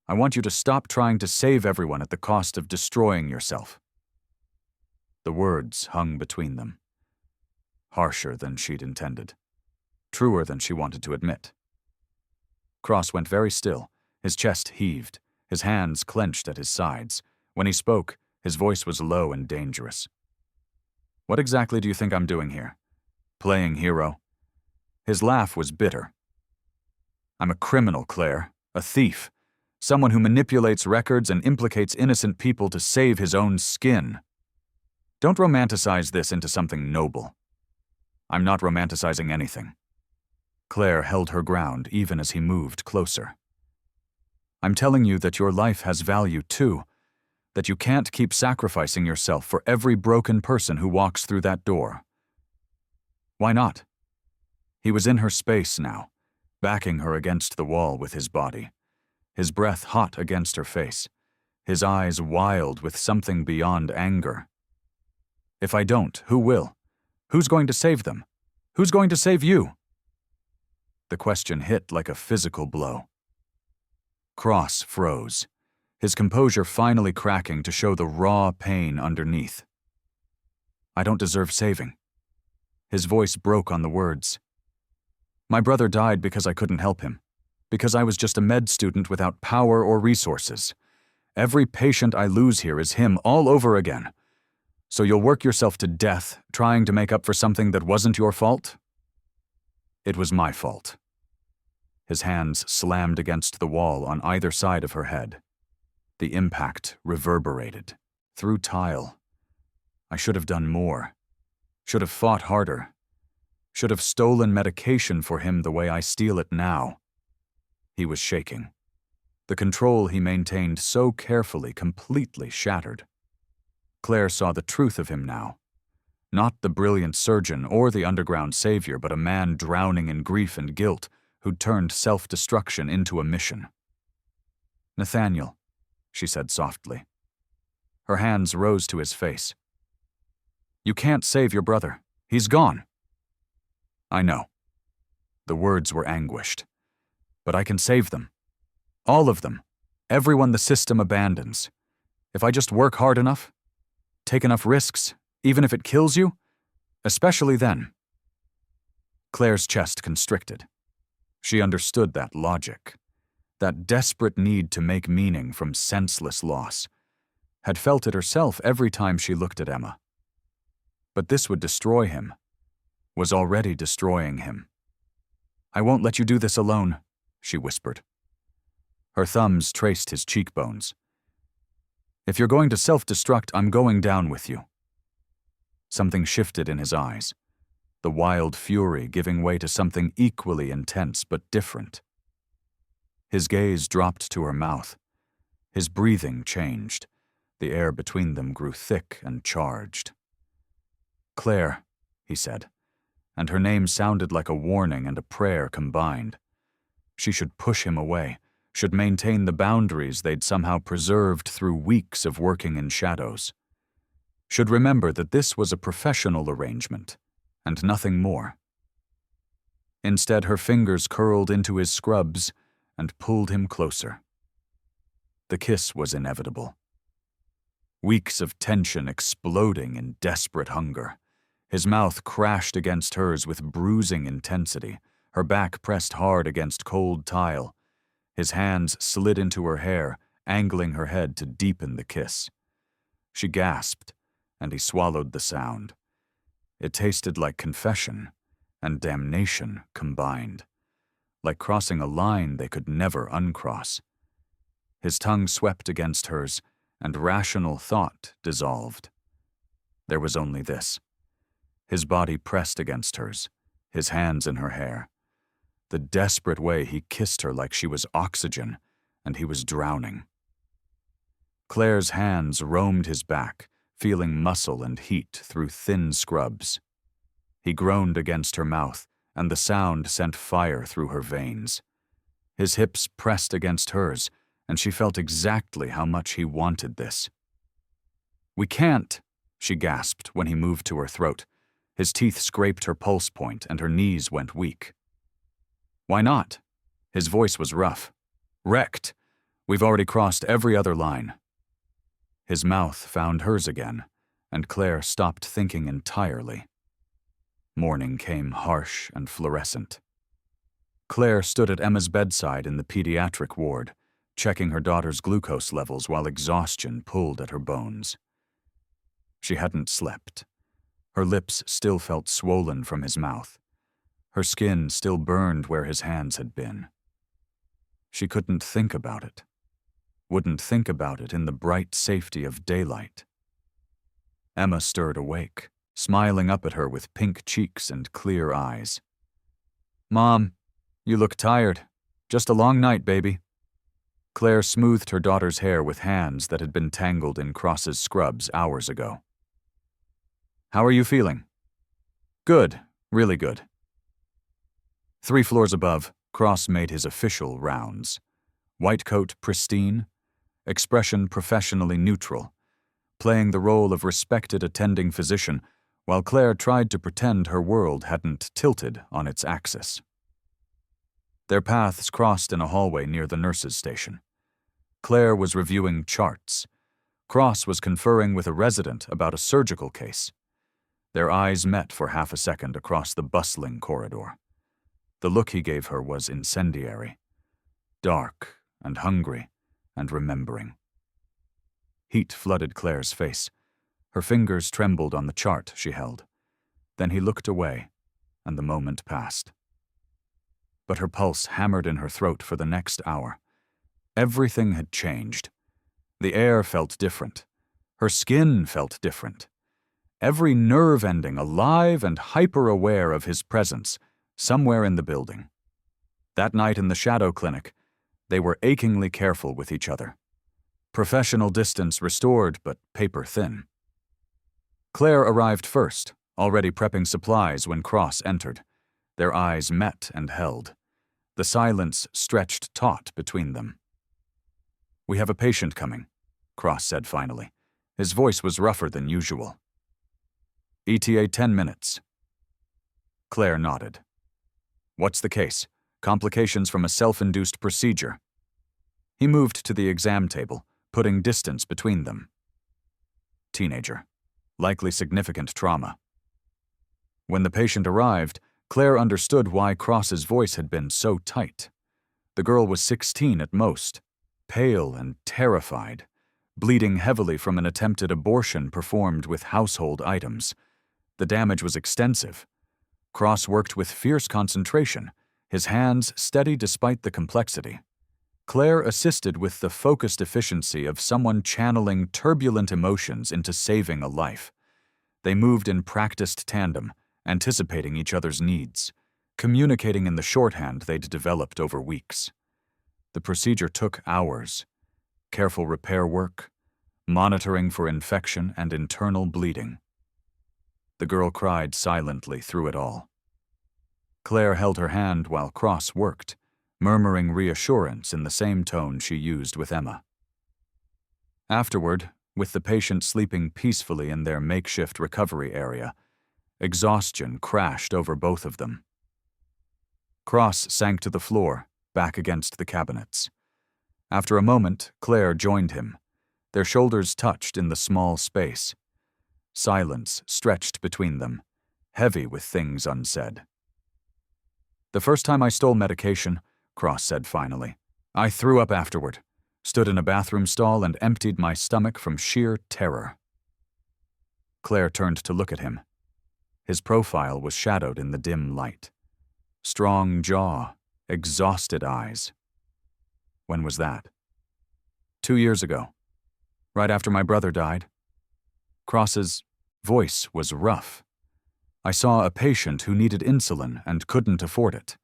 A: I want you to stop trying to save everyone at the cost of destroying yourself." The words hung between them. Harsher than she'd intended. Truer than she wanted to admit. Cross went very still. His chest heaved. His hands clenched at his sides. When he spoke, his voice was low and dangerous. "What exactly do you think I'm doing here? Playing hero?" His laugh was bitter. "I'm a criminal, Claire. A thief. Someone who manipulates records and implicates innocent people to save his own skin. Don't romanticize this into something noble." "I'm not romanticizing anything." Claire held her ground even as he moved closer. "I'm telling you that your life has value too, that you can't keep sacrificing yourself for every broken person who walks through that door." "Why not?" He was in her space now, backing her against the wall with his body, his breath hot against her face, his eyes wild with something beyond anger. "If I don't, who will? Who's going to save them? Who's going to save you?" The question hit like a physical blow. Cross froze, his composure finally cracking to show the raw pain underneath. "I don't deserve saving." His voice broke on the words. "My brother died because I couldn't help him, because I was just a med student without power or resources. Every patient I lose here is him all over again. So you'll work yourself to death trying to make up for something that wasn't your fault?" "It was my fault." His hands slammed against the wall on either side of her head. The impact reverberated, through tile. "I should have done more. Should have fought harder. Should have stolen medication for him the way I steal it now." He was shaking. The control he maintained so carefully completely shattered. Claire saw the truth of him now. Not the brilliant surgeon or the underground savior, but a man drowning in grief and guilt who'd turned self-destruction into a mission. "Nathaniel," she said softly. Her hands rose to his face. "You can't save your brother. He's gone." "I know." The words were anguished. "But I can save them. All of them. Everyone the system abandons. If I just work hard enough, take enough risks, even if it kills you, especially then." Claire's chest constricted. She understood that logic, that desperate need to make meaning from senseless loss, had felt it herself every time she looked at Emma. But this would destroy him, was already destroying him. "I won't let you do this alone," she whispered. Her thumbs traced his cheekbones. If you're going to self-destruct, I'm going down with you. Something shifted in his eyes, the wild fury giving way to something equally intense but different. His gaze dropped to her mouth. His breathing changed. The air between them grew thick and charged. "Claire," he said, and her name sounded like a warning and a prayer combined. She should push him away, should maintain the boundaries they'd somehow preserved through weeks of working in shadows. Should remember that this was a professional arrangement, and nothing more. Instead, her fingers curled into his scrubs and pulled him closer. The kiss was inevitable. Weeks of tension exploding in desperate hunger. His mouth crashed against hers with bruising intensity, her back pressed hard against cold tile. His hands slid into her hair, angling her head to deepen the kiss. She gasped, and he swallowed the sound. It tasted like confession and damnation combined, like crossing a line they could never uncross. His tongue swept against hers, and rational thought dissolved. There was only this. His body pressed against hers, his hands in her hair. The desperate way he kissed her like she was oxygen, and he was drowning. Claire's hands roamed his back, feeling muscle and heat through thin scrubs. He groaned against her mouth, and the sound sent fire through her veins. His hips pressed against hers, and she felt exactly how much he wanted this. "We can't," she gasped when he moved to her throat. His teeth scraped her pulse point, and her knees went weak. "Why not?" His voice was rough. "Wrecked. We've already crossed every other line." His mouth found hers again, and Claire stopped thinking entirely. Morning came harsh and fluorescent. Claire stood at Emma's bedside in the pediatric ward, checking her daughter's glucose levels while exhaustion pulled at her bones. She hadn't slept. Her lips still felt swollen from his mouth. Her skin still burned where his hands had been. She couldn't think about it. Wouldn't think about it in the bright safety of daylight. Emma stirred awake, smiling up at her with pink cheeks and clear eyes. "Mom, you look tired. Just a long night, baby." Claire smoothed her daughter's hair with hands that had been tangled in Cross's scrubs hours ago. "How are you feeling?" "Good, really good." 3 floors above, Cross made his official rounds. White coat pristine, expression professionally neutral, playing the role of respected attending physician while Claire tried to pretend her world hadn't tilted on its axis. Their paths crossed in a hallway near the nurses' station. Claire was reviewing charts. Cross was conferring with a resident about a surgical case. Their eyes met for half a second across the bustling corridor. The look he gave her was incendiary, dark and hungry and remembering. Heat flooded Claire's face. Her fingers trembled on the chart she held. Then he looked away, and the moment passed. But her pulse hammered in her throat for the next hour. Everything had changed. The air felt different. Her skin felt different. Every nerve ending alive and hyper-aware of his presence somewhere in the building. That night in the shadow clinic, they were achingly careful with each other. Professional distance restored, but paper thin. Claire arrived first, already prepping supplies when Cross entered. Their eyes met and held. The silence stretched taut between them. "We have a patient coming," Cross said finally. His voice was rougher than usual. "ETA 10 minutes. Claire nodded. "What's the case? Complications from a self-induced procedure." He moved to the exam table, putting distance between them. "Teenager. Likely significant trauma." When the patient arrived, Claire understood why Cross's voice had been so tight. The girl was 16 at most, pale and terrified, bleeding heavily from an attempted abortion performed with household items. The damage was extensive. Cross worked with fierce concentration, his hands steady despite the complexity. Claire assisted with the focused efficiency of someone channeling turbulent emotions into saving a life. They moved in practiced tandem, anticipating each other's needs, communicating in the shorthand they'd developed over weeks. The procedure took hours. Careful repair work, monitoring for infection and internal bleeding. The girl cried silently through it all. Claire held her hand while Cross worked, murmuring reassurance in the same tone she used with Emma. Afterward, with the patient sleeping peacefully in their makeshift recovery area, exhaustion crashed over both of them. Cross sank to the floor, back against the cabinets. After a moment, Claire joined him. Their shoulders touched in the small space. Silence stretched between them, heavy with things unsaid. "The first time I stole medication," Cross said finally, "I threw up afterward, stood in a bathroom stall and emptied my stomach from sheer terror." Claire turned to look at him. His profile was shadowed in the dim light. Strong jaw, exhausted eyes. "When was that?" "2 years ago, right after my brother died." Cross's voice was rough. "I saw a patient who needed insulin and couldn't afford it.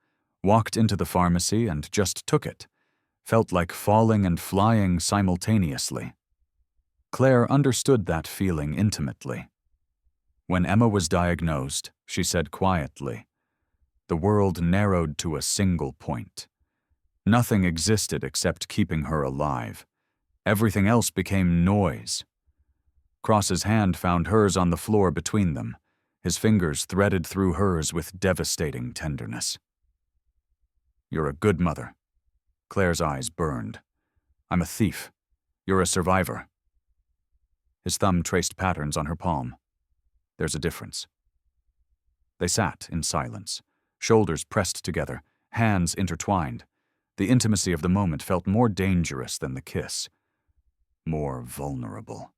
A: Walked into the pharmacy and just took it. Felt like falling and flying simultaneously." Claire understood that feeling intimately. When Emma was diagnosed, she said quietly, the world narrowed to a single point. Nothing existed except keeping her alive. Everything else became noise. Cross's hand found hers on the floor between them. His fingers threaded through hers with devastating tenderness. "You're a good mother." Claire's eyes burned. "I'm a thief. You're a survivor." His thumb traced patterns on her palm. "There's a difference." They sat in silence, shoulders pressed together, hands intertwined. The intimacy of the moment felt more dangerous than the kiss. More vulnerable.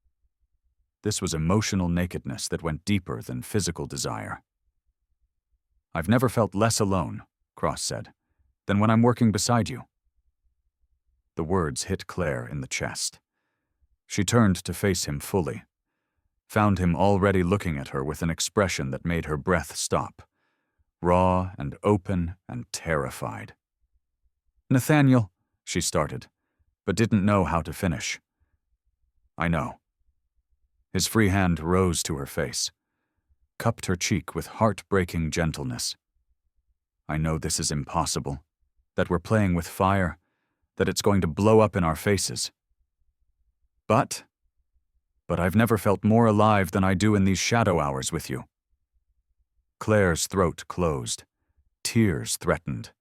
A: This was emotional nakedness that went deeper than physical desire. "I've never felt less alone," Cross said, "than when I'm working beside you." The words hit Claire in the chest. She turned to face him fully, found him already looking at her with an expression that made her breath stop, raw and open and terrified. "Nathaniel," she started, but didn't know how to finish. "I know." His free hand rose to her face, cupped her cheek with heartbreaking gentleness. "I know this is impossible, that we're playing with fire, that it's going to blow up in our faces. But I've never felt more alive than I do in these shadow hours with you." Claire's throat closed. Tears threatened.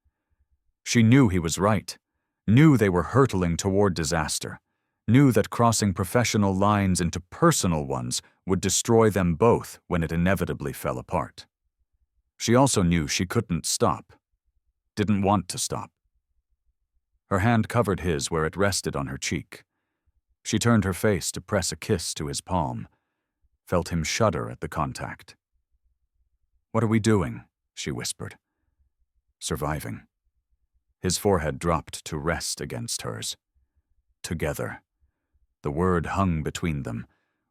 A: She knew he was right, knew they were hurtling toward disaster, knew that crossing professional lines into personal ones would destroy them both when it inevitably fell apart. She also knew she couldn't stop, didn't want to stop. Her hand covered his where it rested on her cheek. She turned her face to press a kiss to his palm, felt him shudder at the contact. "What are we doing?" she whispered. "Surviving." His forehead dropped to rest against hers. Together. The word hung between them,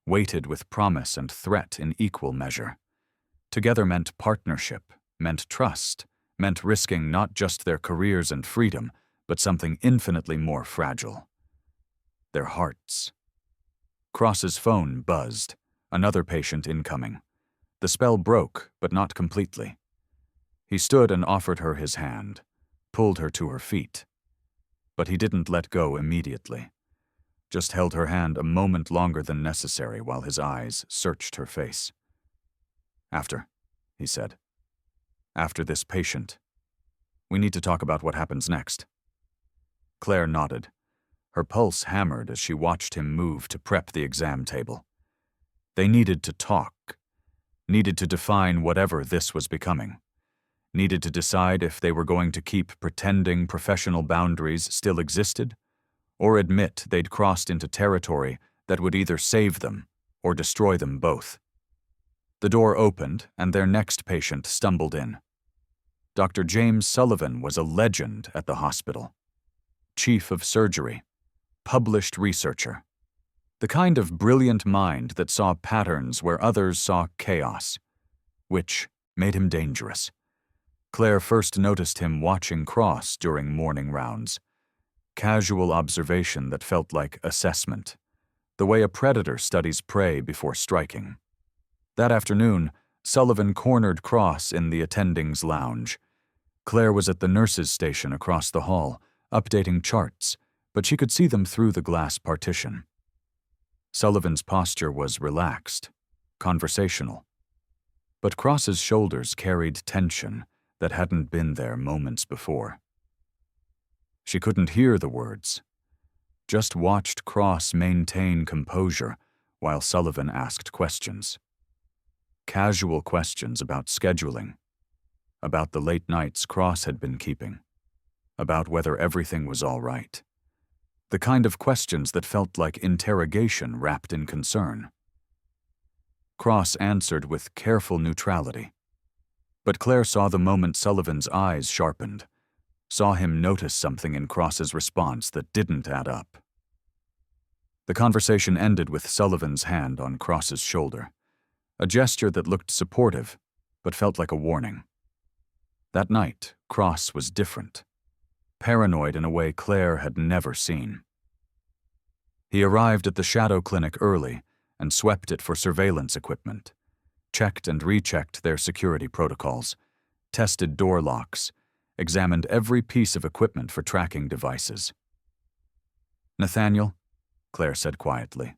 A: weighted with promise and threat in equal measure. Together meant partnership, meant trust, meant risking not just their careers and freedom, but something infinitely more fragile. Their hearts. Cross's phone buzzed, another patient incoming. The spell broke, but not completely. He stood and offered her his hand, pulled her to her feet. But he didn't let go immediately, just held her hand a moment longer than necessary while his eyes searched her face. "After," he said. "After this patient. We need to talk about what happens next." Claire nodded. Her pulse hammered as she watched him move to prep the exam table. They needed to talk, needed to define whatever this was becoming, needed to decide if they were going to keep pretending professional boundaries still existed, or admit they'd crossed into territory that would either save them or destroy them both. The door opened, and their next patient stumbled in. Dr. James Sullivan was a legend at the hospital. chief of surgery, published researcher. The kind of brilliant mind that saw patterns where others saw chaos, which made him dangerous. Claire first noticed him watching Cross during morning rounds. Casual observation that felt like assessment, the way a predator studies prey before striking. That afternoon, Sullivan cornered Cross in the attendings' lounge. Claire was at the nurses' station across the hall, updating charts, but she could see them through the glass partition. Sullivan's posture was relaxed, conversational. But Cross's shoulders carried tension that hadn't been there moments before. She couldn't hear the words, just watched Cross maintain composure while Sullivan asked questions. Casual questions about scheduling, about the late nights Cross had been keeping, about whether everything was all right. The kind of questions that felt like interrogation wrapped in concern. Cross answered with careful neutrality. But Claire saw the moment Sullivan's eyes sharpened, saw him notice something in Cross's response that didn't add up. The conversation ended with Sullivan's hand on Cross's shoulder, a gesture that looked supportive, but felt like a warning. That night, Cross was different, paranoid in a way Claire had never seen. He arrived at the shadow clinic early and swept it for surveillance equipment, checked and rechecked their security protocols, tested door locks, examined every piece of equipment for tracking devices. "Nathaniel," Claire said quietly.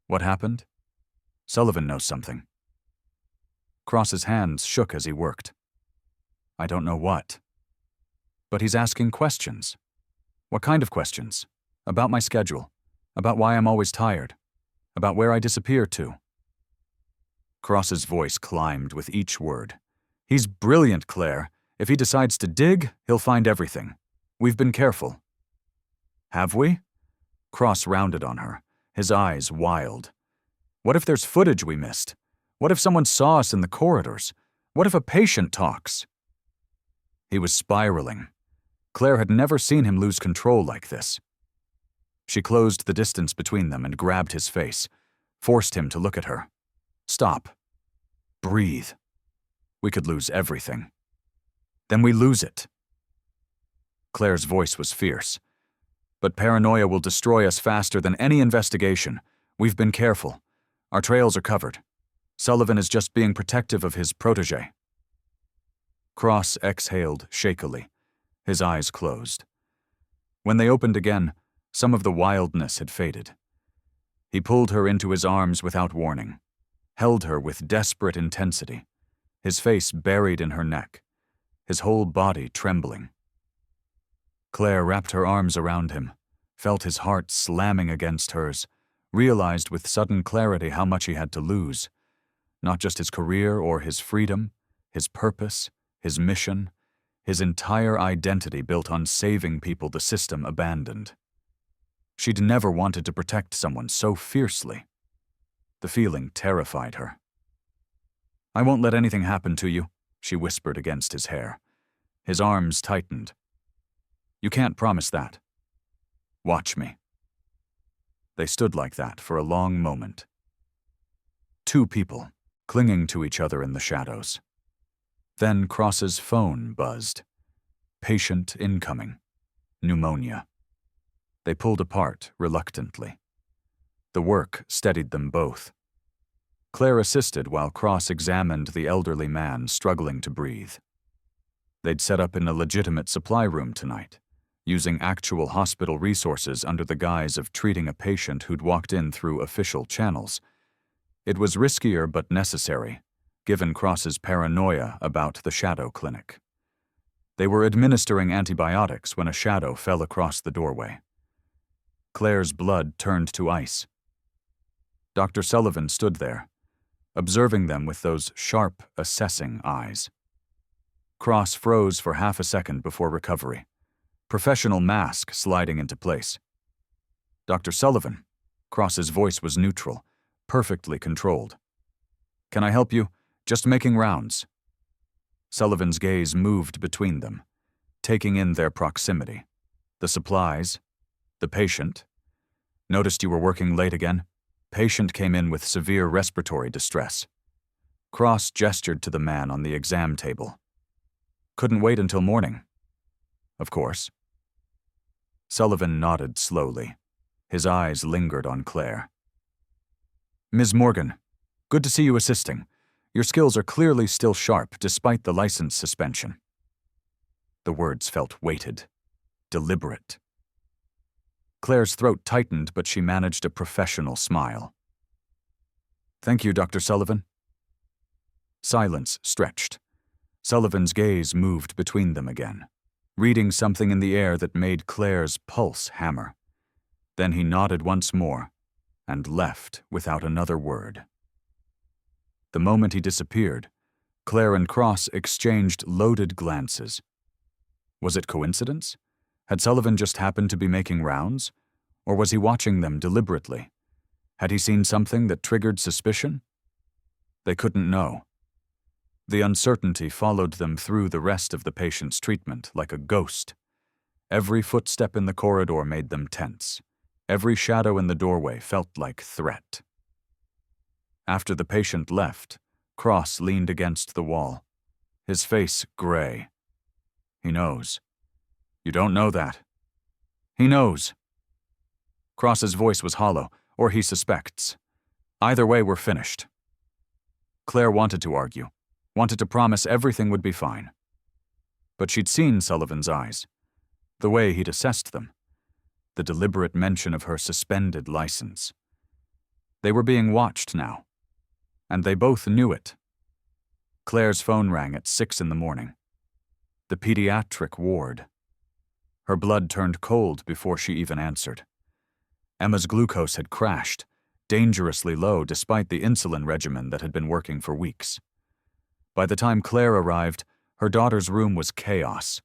A: "What happened?" "Sullivan knows something." Cross's hands shook as he worked. "I don't know what." "But he's asking questions." "What kind of questions?" "About my schedule. About why I'm always tired. About where I disappear to." Cross's voice climbed with each word. "He's brilliant, Claire. If he decides to dig, he'll find everything. We've been careful." "Have we?" Cross rounded on her, his eyes wild. "What if there's footage we missed? What if someone saw us in the corridors? What if a patient talks?" He was spiraling. Claire had never seen him lose control like this. She closed the distance between them and grabbed his face, forced him to look at her. "Stop. Breathe. We could lose everything. Then we lose it." Claire's voice was fierce. "But paranoia will destroy us faster than any investigation. We've been careful. Our trails are covered. Sullivan is just being protective of his protégé." Cross exhaled shakily, his eyes closed. When they opened again, some of the wildness had faded. He pulled her into his arms without warning, held her with desperate intensity, his face buried in her neck, his whole body trembling. Claire wrapped her arms around him, felt his heart slamming against hers, realized with sudden clarity how much he had to lose. Not just his career or his freedom, his purpose, his mission, his entire identity built on saving people the system abandoned. She'd never wanted to protect someone so fiercely. The feeling terrified her. "I won't let anything happen to you," she whispered against his hair. His arms tightened. "You can't promise that." "Watch me." They stood like that for a long moment. Two people, clinging to each other in the shadows. Then Cross's phone buzzed. Patient incoming. Pneumonia. They pulled apart reluctantly. The work steadied them both. Claire assisted while Cross examined the elderly man struggling to breathe. They'd set up in a legitimate supply room tonight, using actual hospital resources under the guise of treating a patient who'd walked in through official channels. It was riskier but necessary, given Cross's paranoia about the shadow clinic. They were administering antibiotics when a shadow fell across the doorway. Claire's blood turned to ice. Dr. Sullivan stood there, observing them with those sharp, assessing eyes. Cross froze for half a second before recovery, professional mask sliding into place. "Dr. Sullivan," Cross's voice was neutral, perfectly controlled. "Can I help you? Just making rounds." Sullivan's gaze moved between them, taking in their proximity, The supplies. The patient. Noticed you were working late again. Patient came in with severe respiratory distress. Cross gestured to the man on the exam table. Couldn't wait until morning. Of course. Sullivan nodded slowly. His eyes lingered on Claire. Ms. Morgan, good to see you assisting. Your skills are clearly still sharp despite the license suspension. The words felt weighted, deliberate. Claire's throat tightened, but she managed a professional smile. Thank you, Dr. Sullivan. Silence stretched. Sullivan's gaze moved between them again, reading something in the air that made Claire's pulse hammer. Then he nodded once more and left without another word. The moment he disappeared, Claire and Cross exchanged loaded glances. Was it coincidence? Had Sullivan just happened to be making rounds? Or was he watching them deliberately? Had he seen something that triggered suspicion? They couldn't know. The uncertainty followed them through the rest of the patient's treatment like a ghost. Every footstep in the corridor made them tense. Every shadow in the doorway felt like threat. After the patient left, Cross leaned against the wall, his face gray. He knows. You don't know that. He knows. Cross's voice was hollow, or he suspects. Either way, we're finished. Claire wanted to argue, wanted to promise everything would be fine. But she'd seen Sullivan's eyes, the way he'd assessed them, the deliberate mention of her suspended license. They were being watched now, and they both knew it. Claire's phone rang at 6 a.m. The pediatric ward. Her blood turned cold before she even answered. Emma's glucose had crashed, dangerously low despite the insulin regimen that had been working for weeks. By the time Claire arrived, her daughter's room was chaos,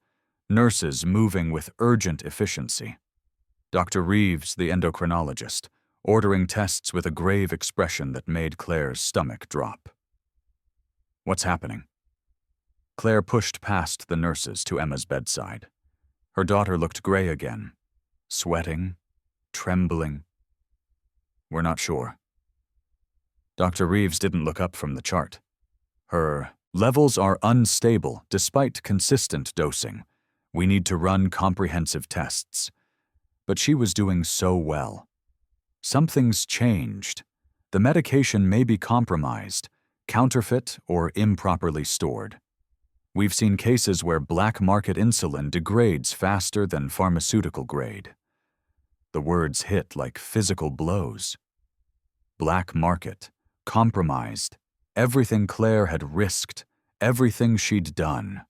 A: nurses moving with urgent efficiency. Dr. Reeves, the endocrinologist, ordering tests with a grave expression that made Claire's stomach drop. What's happening? Claire pushed past the nurses to Emma's bedside. Her daughter looked gray again, sweating, trembling. We're not sure. Dr. Reeves didn't look up from the chart. Her levels are unstable despite consistent dosing. We need to run comprehensive tests. But she was doing so well. Something's changed. The medication may be compromised, counterfeit, or improperly stored. We've seen cases where black market insulin degrades faster than pharmaceutical grade. The words hit like physical blows. Black market, compromised, everything Claire had risked, everything she'd done.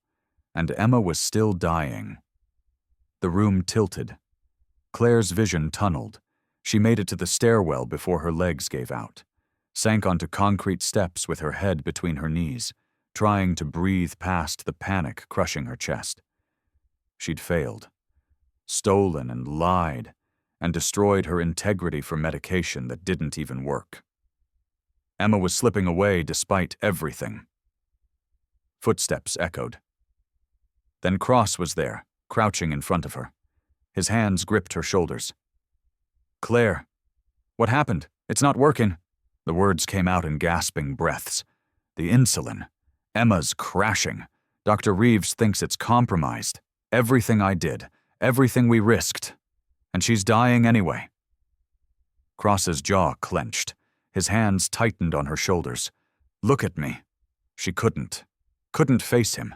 A: And Emma was still dying. The room tilted. Claire's vision tunneled. She made it to the stairwell before her legs gave out, sank onto concrete steps with her head between her knees, trying to breathe past the panic crushing her chest. She'd failed, stolen and lied, and destroyed her integrity for medication that didn't even work. Emma was slipping away despite everything. Footsteps echoed. Then Cross was there, crouching in front of her. His hands gripped her shoulders. Claire, what happened? It's not working. The words came out in gasping breaths. The insulin. Emma's crashing. Dr. Reeves thinks it's compromised. Everything I did. Everything we risked. And she's dying anyway. Cross's jaw clenched. His hands tightened on her shoulders. Look at me. She couldn't. Couldn't face him.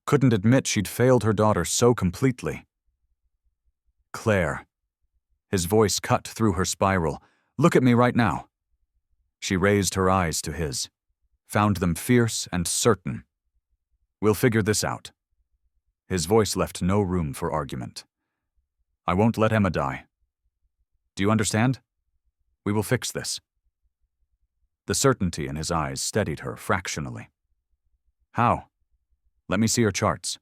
A: Couldn't admit she'd failed her daughter so completely. Claire. His voice cut through her spiral. Look at me right now. She raised her eyes to his, found them fierce and certain. We'll figure this out. His voice left no room for argument. I won't let Emma die. Do you understand? We will fix this. The certainty in his eyes steadied her fractionally. How? Let me see her charts.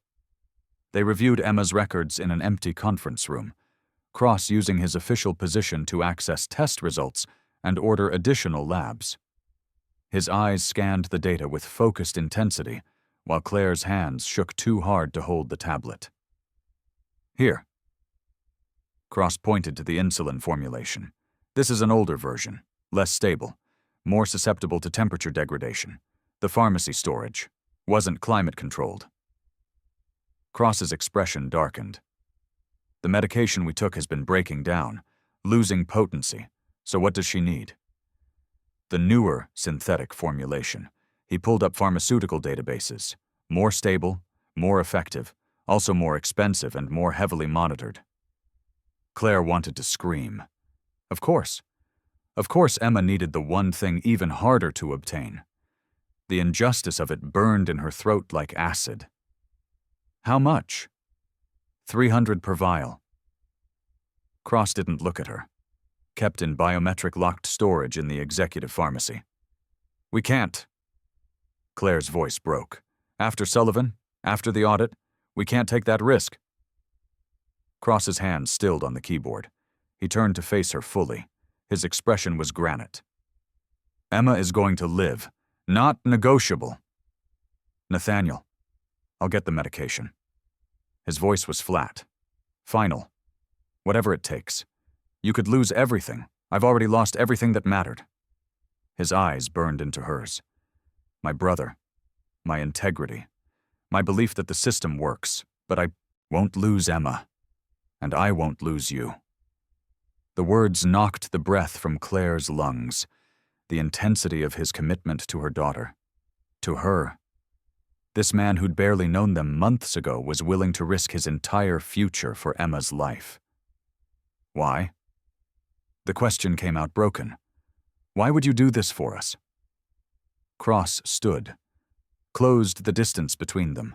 A: They reviewed Emma's records in an empty conference room, Cross using his official position to access test results and order additional labs. His eyes scanned the data with focused intensity, while Claire's hands shook too hard to hold the tablet. Here. Cross pointed to the insulin formulation. This is an older version, less stable, more susceptible to temperature degradation. The pharmacy storage wasn't climate-controlled. Cross's expression darkened. The medication we took has been breaking down, losing potency, so what does she need? The newer synthetic formulation. He pulled up pharmaceutical databases. More stable, more effective, also more expensive and more heavily monitored. Claire wanted to scream. Of course. Of course Emma needed the one thing even harder to obtain. The injustice of it burned in her throat like acid. How much? 300 per vial. Cross didn't look at her. Kept in biometric locked storage in the executive pharmacy. We can't. Claire's voice broke. After Sullivan, after the audit, we can't take that risk. Cross's hand stilled on the keyboard. He turned to face her fully. His expression was granite. Emma is going to live. Not negotiable. Nathaniel, I'll get the medication. His voice was flat. Final. Whatever it takes. You could lose everything. I've already lost everything that mattered. His eyes burned into hers. My brother. My integrity. My belief that the system works, but I won't lose Emma. And I won't lose you. The words knocked the breath from Claire's lungs, the intensity of his commitment to her daughter. To her. This man who'd barely known them months ago was willing to risk his entire future for Emma's life. Why? The question came out broken. Why would you do this for us? Cross stood, closed the distance between them.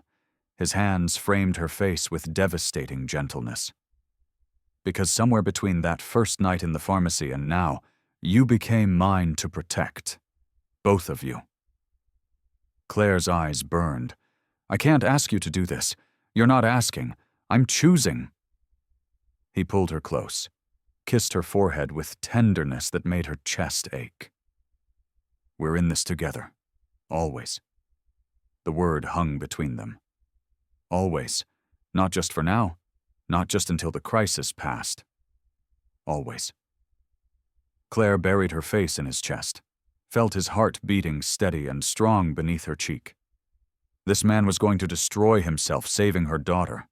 A: His hands framed her face with devastating gentleness. Because somewhere between that first night in the pharmacy and now, you became mine to protect. Both of you. Claire's eyes burned. I can't ask you to do this. You're not asking. I'm choosing. He pulled her close, kissed her forehead with tenderness that made her chest ache. We're in this together. Always. The word hung between them. Always. Not just for now. Not just until the crisis passed. Always. Claire buried her face in his chest, felt his heart beating steady and strong beneath her cheek. This man was going to destroy himself saving her daughter,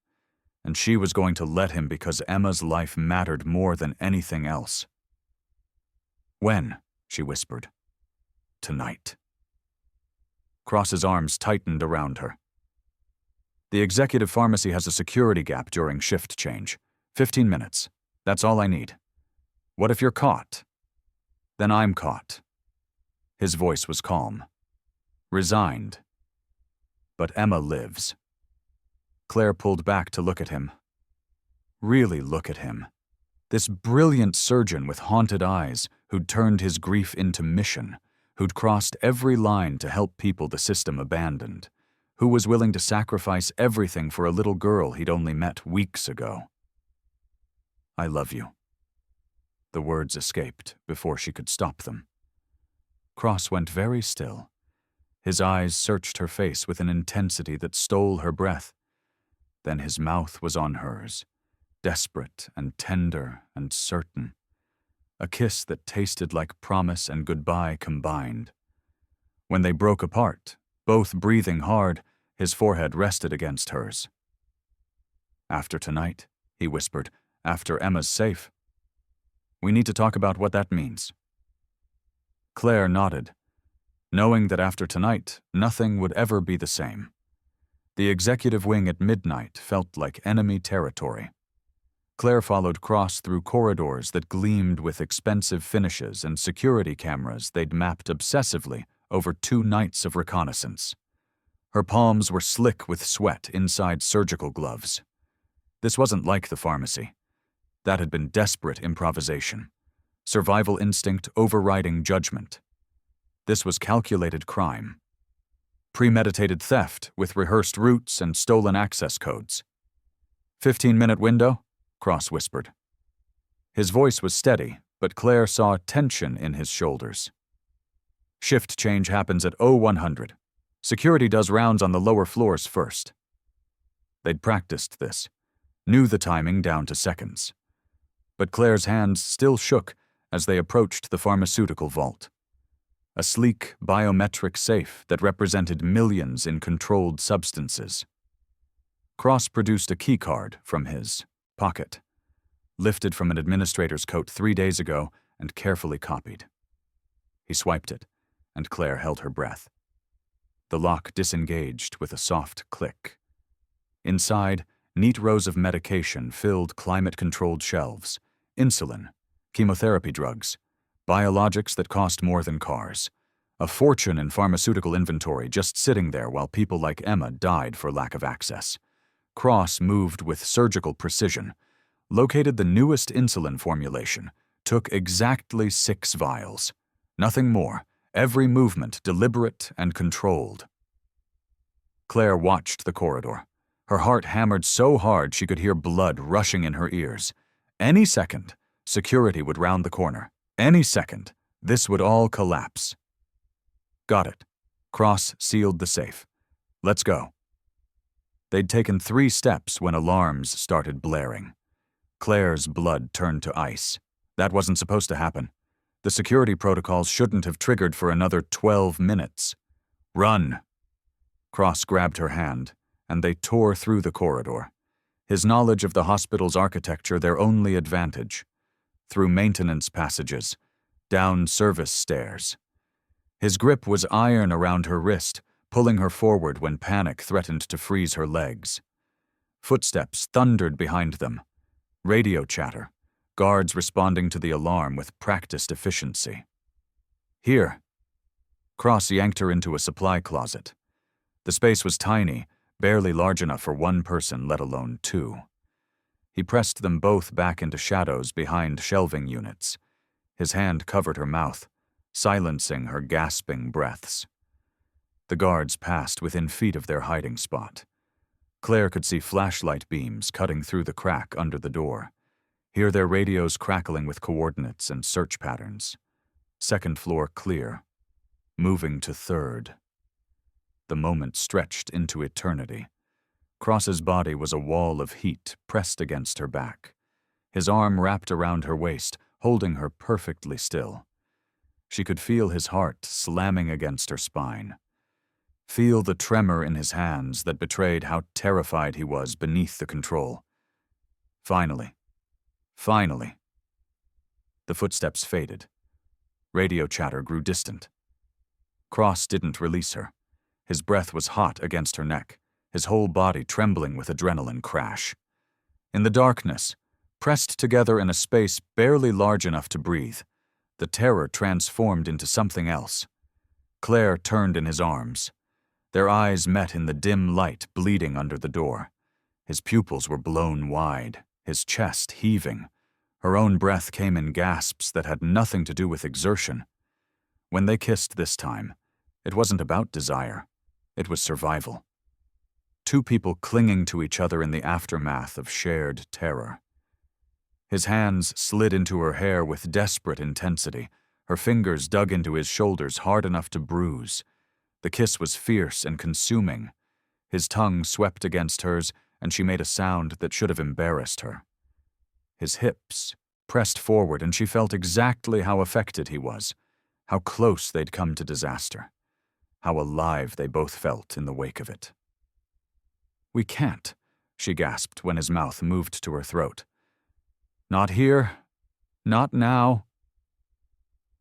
A: and she was going to let him because Emma's life mattered more than anything else. When? She whispered. Tonight. Cross's arms tightened around her. The executive pharmacy has a security gap during shift change. 15 minutes. That's all I need. What if you're caught? Then I'm caught. His voice was calm. Resigned. But Emma lives. Claire pulled back to look at him. Really look at him. This brilliant surgeon with haunted eyes who'd turned his grief into mission, who'd crossed every line to help people the system abandoned, who was willing to sacrifice everything for a little girl he'd only met weeks ago. I love you. The words escaped before she could stop them. Cross went very still. His eyes searched her face with an intensity that stole her breath. Then his mouth was on hers, desperate and tender and certain. A kiss that tasted like promise and goodbye combined. When they broke apart, both breathing hard, his forehead rested against hers. After tonight, he whispered, after Emma's safe. We need to talk about what that means. Claire nodded, knowing that after tonight, nothing would ever be the same. The executive wing at midnight felt like enemy territory. Claire followed Cross through corridors that gleamed with expensive finishes and security cameras they'd mapped obsessively over 2 nights of reconnaissance. Her palms were slick with sweat inside surgical gloves. This wasn't like the pharmacy. That had been desperate improvisation. Survival instinct overriding judgment. This was calculated crime. Premeditated theft with rehearsed routes and stolen access codes. 15-minute window? Cross whispered. His voice was steady, but Claire saw tension in his shoulders. Shift change happens at 0100. Security does rounds on the lower floors first. They'd practiced this, knew the timing down to seconds. but Claire's hands still shook as they approached the pharmaceutical vault. A sleek, biometric safe that represented millions in controlled substances. Cross produced a keycard from his pocket, lifted from an administrator's coat 3 days ago and carefully copied. He swiped it, and Claire held her breath. The lock disengaged with a soft click. Inside, neat rows of medication filled climate-controlled shelves. Insulin, chemotherapy drugs, biologics that cost more than cars. A fortune in pharmaceutical inventory just sitting there while people like Emma died for lack of access. Cross moved with surgical precision, located the newest insulin formulation, took exactly 6 vials. Nothing more, every movement deliberate and controlled. Claire watched the corridor. Her heart hammered so hard she could hear blood rushing in her ears. Any second, security would round the corner. Any second, this would all collapse. Got it. Cross sealed the safe. Let's go. They'd taken 3 steps when alarms started blaring. Claire's blood turned to ice. That wasn't supposed to happen. The security protocols shouldn't have triggered for another 12 minutes. Run! Cross grabbed her hand, and they tore through the corridor. His knowledge of the hospital's architecture their only advantage. Through maintenance passages, down service stairs. His grip was iron around her wrist, pulling her forward when panic threatened to freeze her legs. Footsteps thundered behind them. Radio chatter, guards responding to the alarm with practiced efficiency. Here. Cross yanked her into a supply closet. The space was tiny, barely large enough for 1 person, let alone 2. He pressed them both back into shadows behind shelving units. His hand covered her mouth, silencing her gasping breaths. The guards passed within feet of their hiding spot. Claire could see flashlight beams cutting through the crack under the door, hear their radios crackling with coordinates and search patterns. 2nd floor clear. Moving to 3rd. The moment stretched into eternity. Cross's body was a wall of heat pressed against her back. His arm wrapped around her waist, holding her perfectly still. She could feel his heart slamming against her spine. Feel the tremor in his hands that betrayed how terrified he was beneath the control. Finally. The footsteps faded. Radio chatter grew distant. Cross didn't release her. His breath was hot against her neck, his whole body trembling with adrenaline crash. In the darkness, pressed together in a space barely large enough to breathe, the terror transformed into something else. Claire turned in his arms. Their eyes met in the dim light bleeding under the door. His pupils were blown wide, his chest heaving. Her own breath came in gasps that had nothing to do with exertion. When they kissed this time, it wasn't about desire. It was survival. 2 people clinging to each other in the aftermath of shared terror. His hands slid into her hair with desperate intensity. Her fingers dug into his shoulders hard enough to bruise. The kiss was fierce and consuming. His tongue swept against hers, and she made a sound that should have embarrassed her. His hips pressed forward, and she felt exactly how affected he was, how close they'd come to disaster, how alive they both felt in the wake of it. "We can't," she gasped when his mouth moved to her throat. "Not here. Not now."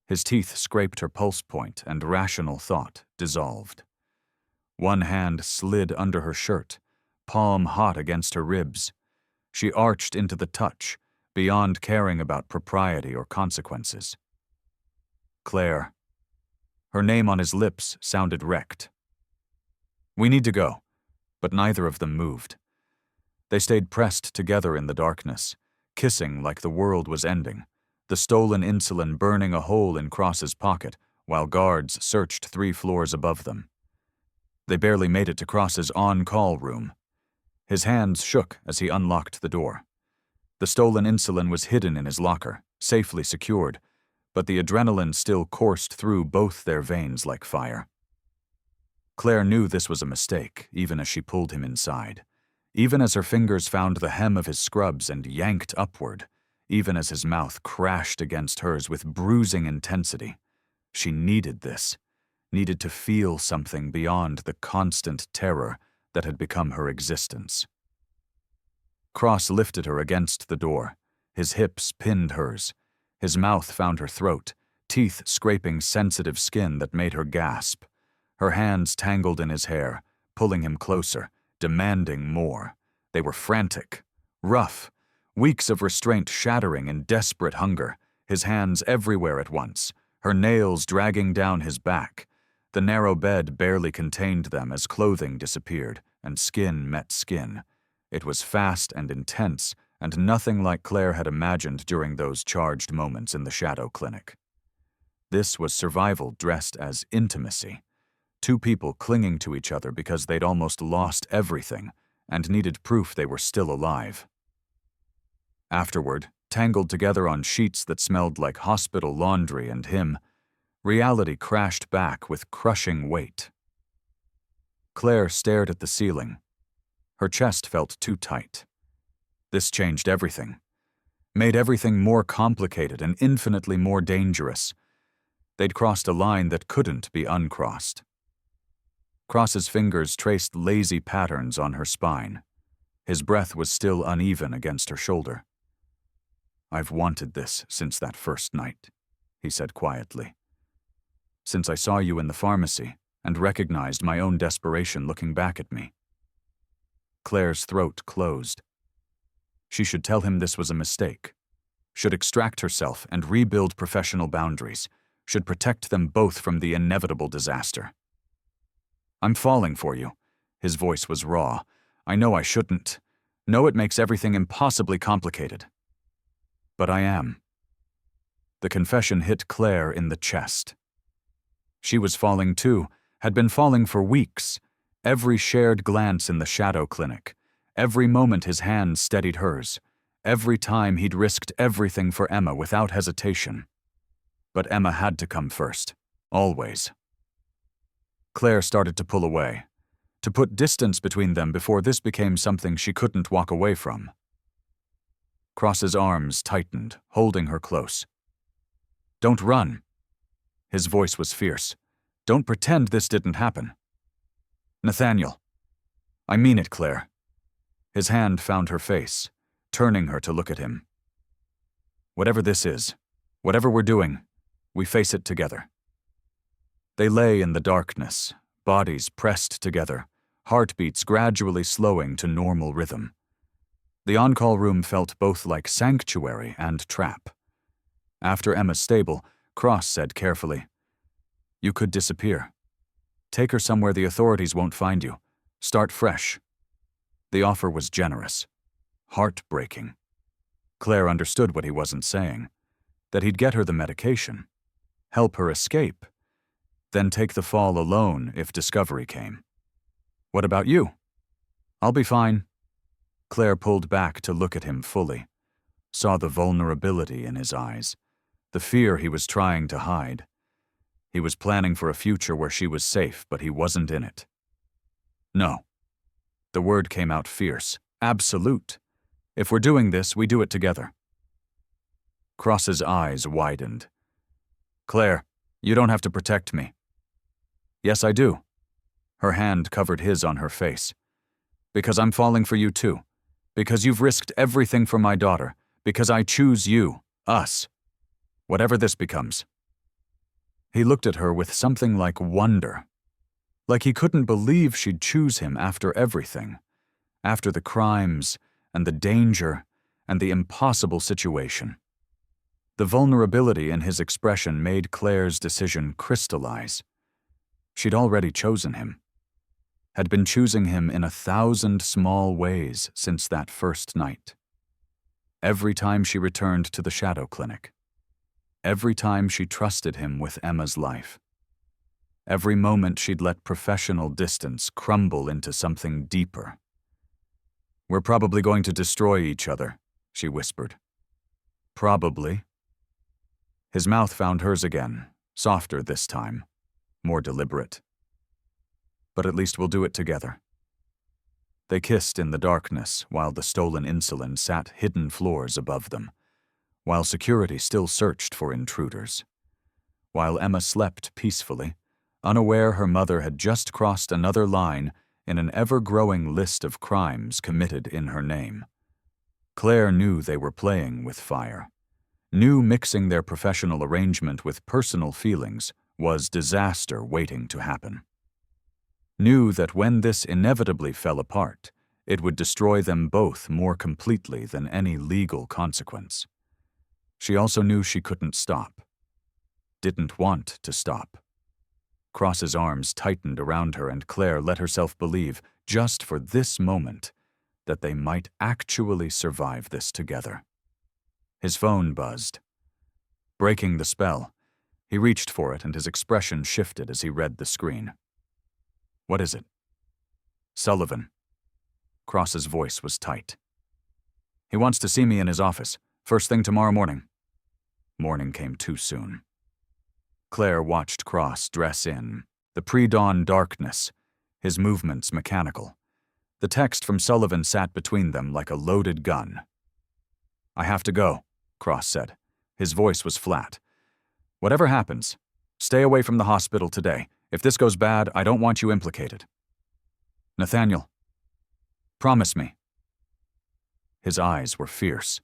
A: His teeth scraped her pulse point, and rational thought dissolved. One hand slid under her shirt, palm hot against her ribs. She arched into the touch, beyond caring about propriety or consequences. Claire. Her name on his lips sounded wrecked. "We need to go," but neither of them moved. They stayed pressed together in the darkness, kissing like the world was ending, the stolen insulin burning a hole in Cross's pocket while guards searched 3 floors above them. They barely made it to Cross's on-call room. His hands shook as he unlocked the door. The stolen insulin was hidden in his locker, safely secured, but the adrenaline still coursed through both their veins like fire. Claire knew this was a mistake, even as she pulled him inside. Even as her fingers found the hem of his scrubs and yanked upward, even as his mouth crashed against hers with bruising intensity. She needed this, needed to feel something beyond the constant terror that had become her existence. Cross lifted her against the door. His hips pinned hers. His mouth found her throat, teeth scraping sensitive skin that made her gasp. Her hands tangled in his hair, pulling him closer, demanding more. They were frantic, rough, weeks of restraint shattering in desperate hunger, his hands everywhere at once, her nails dragging down his back. The narrow bed barely contained them as clothing disappeared and skin met skin. It was fast and intense, and nothing like Claire had imagined during those charged moments in the shadow clinic. This was survival dressed as intimacy. Two people clinging to each other because they'd almost lost everything and needed proof they were still alive. Afterward, tangled together on sheets that smelled like hospital laundry and him, reality crashed back with crushing weight. Claire stared at the ceiling. Her chest felt too tight. This changed everything, made everything more complicated and infinitely more dangerous. They'd crossed a line that couldn't be uncrossed. Cross's fingers traced lazy patterns on her spine. His breath was still uneven against her shoulder. "I've wanted this since that first night," he said quietly. "Since I saw you in the pharmacy and recognized my own desperation looking back at me." Claire's throat closed. She should tell him this was a mistake, should extract herself and rebuild professional boundaries, should protect them both from the inevitable disaster. "I'm falling for you." His voice was raw. "I know I shouldn't. Know it makes everything impossibly complicated. But I am." The confession hit Claire in the chest. She was falling too, had been falling for weeks. Every shared glance in the shadow clinic, every moment his hand steadied hers, every time he'd risked everything for Emma without hesitation. But Emma had to come first, always. Claire started to pull away, to put distance between them before this became something she couldn't walk away from. Cross's arms tightened, holding her close. "Don't run." His voice was fierce. "Don't pretend this didn't happen." "Nathaniel." "I mean it, Claire." His hand found her face, turning her to look at him. "Whatever this is, whatever we're doing, we face it together." They lay in the darkness, bodies pressed together, heartbeats gradually slowing to normal rhythm. The on-call room felt both like sanctuary and trap. After Emma's stable, Cross said carefully, "You could disappear. Take her somewhere the authorities won't find you. Start fresh." The offer was generous, heartbreaking. Claire understood what he wasn't saying, that he'd get her the medication, help her escape, then take the fall alone if discovery came. "What about you?" "I'll be fine." Claire pulled back to look at him fully, saw the vulnerability in his eyes, the fear he was trying to hide. He was planning for a future where she was safe, but he wasn't in it. "No." The word came out fierce, absolute. "If we're doing this, we do it together." Cross's eyes widened. "Claire, you don't have to protect me." "Yes, I do." Her hand covered his on her face. "Because I'm falling for you too. Because you've risked everything for my daughter. Because I choose you, us. Whatever this becomes." He looked at her with something like wonder. Like he couldn't believe she'd choose him after everything. After the crimes, and the danger, and the impossible situation. The vulnerability in his expression made Claire's decision crystallize. She'd already chosen him. Had been choosing him in 1,000 small ways since that first night. Every time she returned to the shadow clinic. Every time she trusted him with Emma's life. Every moment she'd let professional distance crumble into something deeper. "We're probably going to destroy each other," she whispered. "Probably." His mouth found hers again, softer this time, more deliberate. "But at least we'll do it together." They kissed in the darkness while the stolen insulin sat hidden floors above them. while security still searched for intruders. While Emma slept peacefully, unaware her mother had just crossed another line in an ever-growing list of crimes committed in her name. Claire knew they were playing with fire, knew mixing their professional arrangement with personal feelings was disaster waiting to happen. Knew that when this inevitably fell apart, it would destroy them both more completely than any legal consequence. She also knew she couldn't stop. Didn't want to stop. Cross's arms tightened around her, and Claire let herself believe, just for this moment, that they might actually survive this together. His phone buzzed. Breaking the spell, he reached for it, and his expression shifted as he read the screen. "What is it?" "Sullivan." Cross's voice was tight. "He wants to see me in his office, first thing tomorrow morning." Morning came too soon. Claire watched Cross dress in, the pre-dawn darkness, his movements mechanical. The text from Sullivan sat between them like a loaded gun. "I have to go," Cross said. His voice was flat. "Whatever happens, stay away from the hospital today. If this goes bad, I don't want you implicated." "Nathaniel, promise me." His eyes were fierce.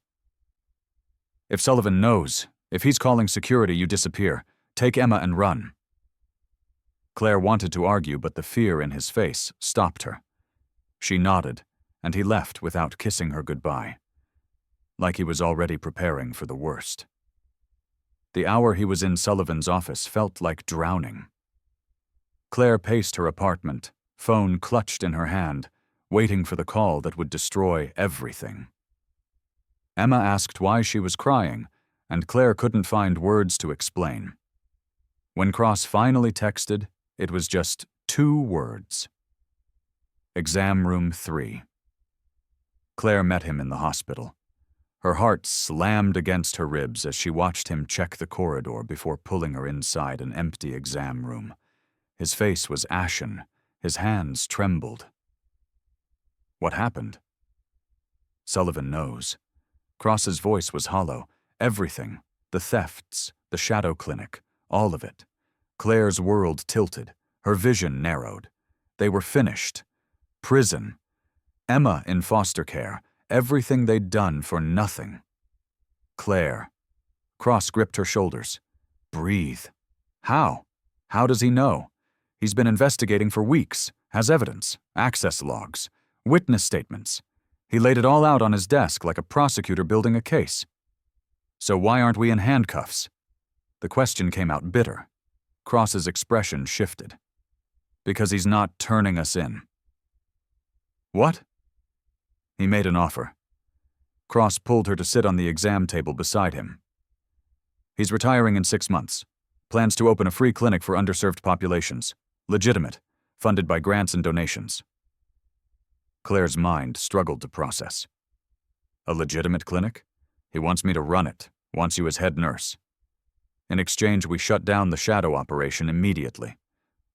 A: "If Sullivan knows, if he's calling security, you disappear. Take Emma and run." Claire wanted to argue, but the fear in his face stopped her. She nodded, and he left without kissing her goodbye, like he was already preparing for the worst. The hour he was in Sullivan's office felt like drowning. Claire paced her apartment, phone clutched in her hand, waiting for the call that would destroy everything. Emma asked why she was crying, and Claire couldn't find words to explain. When Cross finally texted, it was just 2 words. Exam room 3. Claire met him in the hospital. Her heart slammed against her ribs as she watched him check the corridor before pulling her inside an empty exam room. His face was ashen, his hands trembled. "What happened?" "Sullivan knows." Cross's voice was hollow. Everything, the thefts, the shadow clinic, all of it. Claire's world tilted, her vision narrowed. They were finished. Prison. Emma in foster care. Everything they'd done for nothing. Claire. Cross gripped her shoulders. "Breathe." "How? How does he know? He's been investigating for weeks, has evidence, access logs, witness statements. He laid it all out on his desk like a prosecutor building a case." "So why aren't we in handcuffs?" The question came out bitter. Cross's expression shifted. "Because he's not turning us in." "What?" He made an offer. Cross pulled her to sit on the exam table beside him. "He's retiring in 6 months. Plans to open a free clinic for underserved populations. Legitimate, funded by grants and donations." Claire's mind struggled to process. "A legitimate clinic? He wants me to run it, wants you as head nurse. In exchange, we shut down the shadow operation immediately.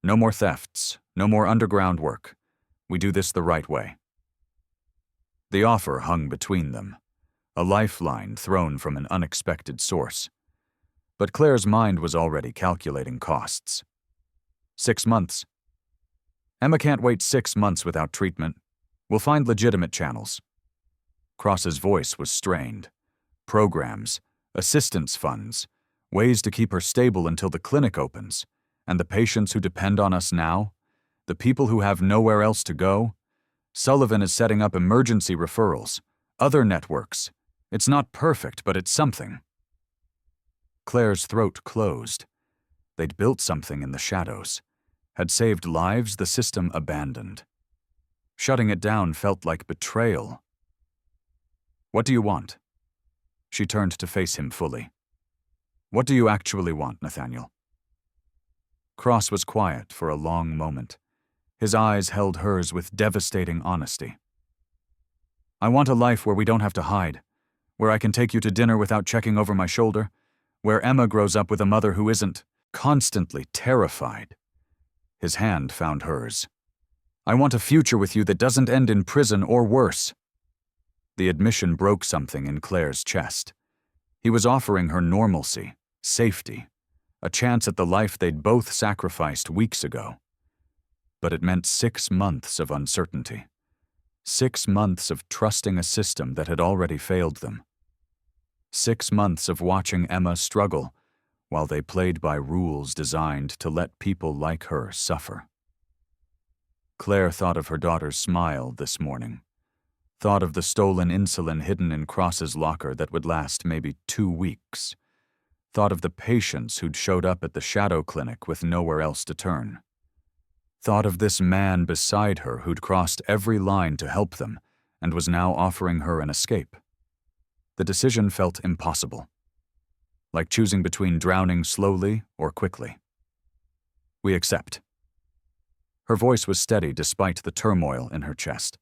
A: No more thefts, no more underground work. We do this the right way." The offer hung between them, a lifeline thrown from an unexpected source. But Claire's mind was already calculating costs. 6 months. "Emma can't wait 6 months without treatment. We'll find legitimate channels." Cross's voice was strained. Programs, assistance funds, ways to keep her stable until the clinic opens, and the patients who depend on us now, the people who have nowhere else to go. Sullivan is setting up emergency referrals, other networks. It's not perfect, but it's something. Claire's throat closed. They'd built something in the shadows, had saved lives the system abandoned. Shutting it down felt like betrayal. "What do you want?" She turned to face him fully. "What do you actually want, Nathaniel?" Cross was quiet for a long moment. His eyes held hers with devastating honesty. "I want a life where we don't have to hide, where I can take you to dinner without checking over my shoulder, where Emma grows up with a mother who isn't constantly terrified." His hand found hers. "I want a future with you that doesn't end in prison or worse." The admission broke something in Claire's chest. He was offering her normalcy, safety, a chance at the life they'd both sacrificed weeks ago. But it meant 6 months of uncertainty. 6 months of trusting a system that had already failed them. 6 months of watching Emma struggle while they played by rules designed to let people like her suffer. Claire thought of her daughter's smile this morning, thought of the stolen insulin hidden in Cross's locker that would last maybe 2 weeks, thought of the patients who'd showed up at the shadow clinic with nowhere else to turn, thought of this man beside her who'd crossed every line to help them and was now offering her an escape. The decision felt impossible, like choosing between drowning slowly or quickly. "We accept." Her voice was steady despite the turmoil in her chest.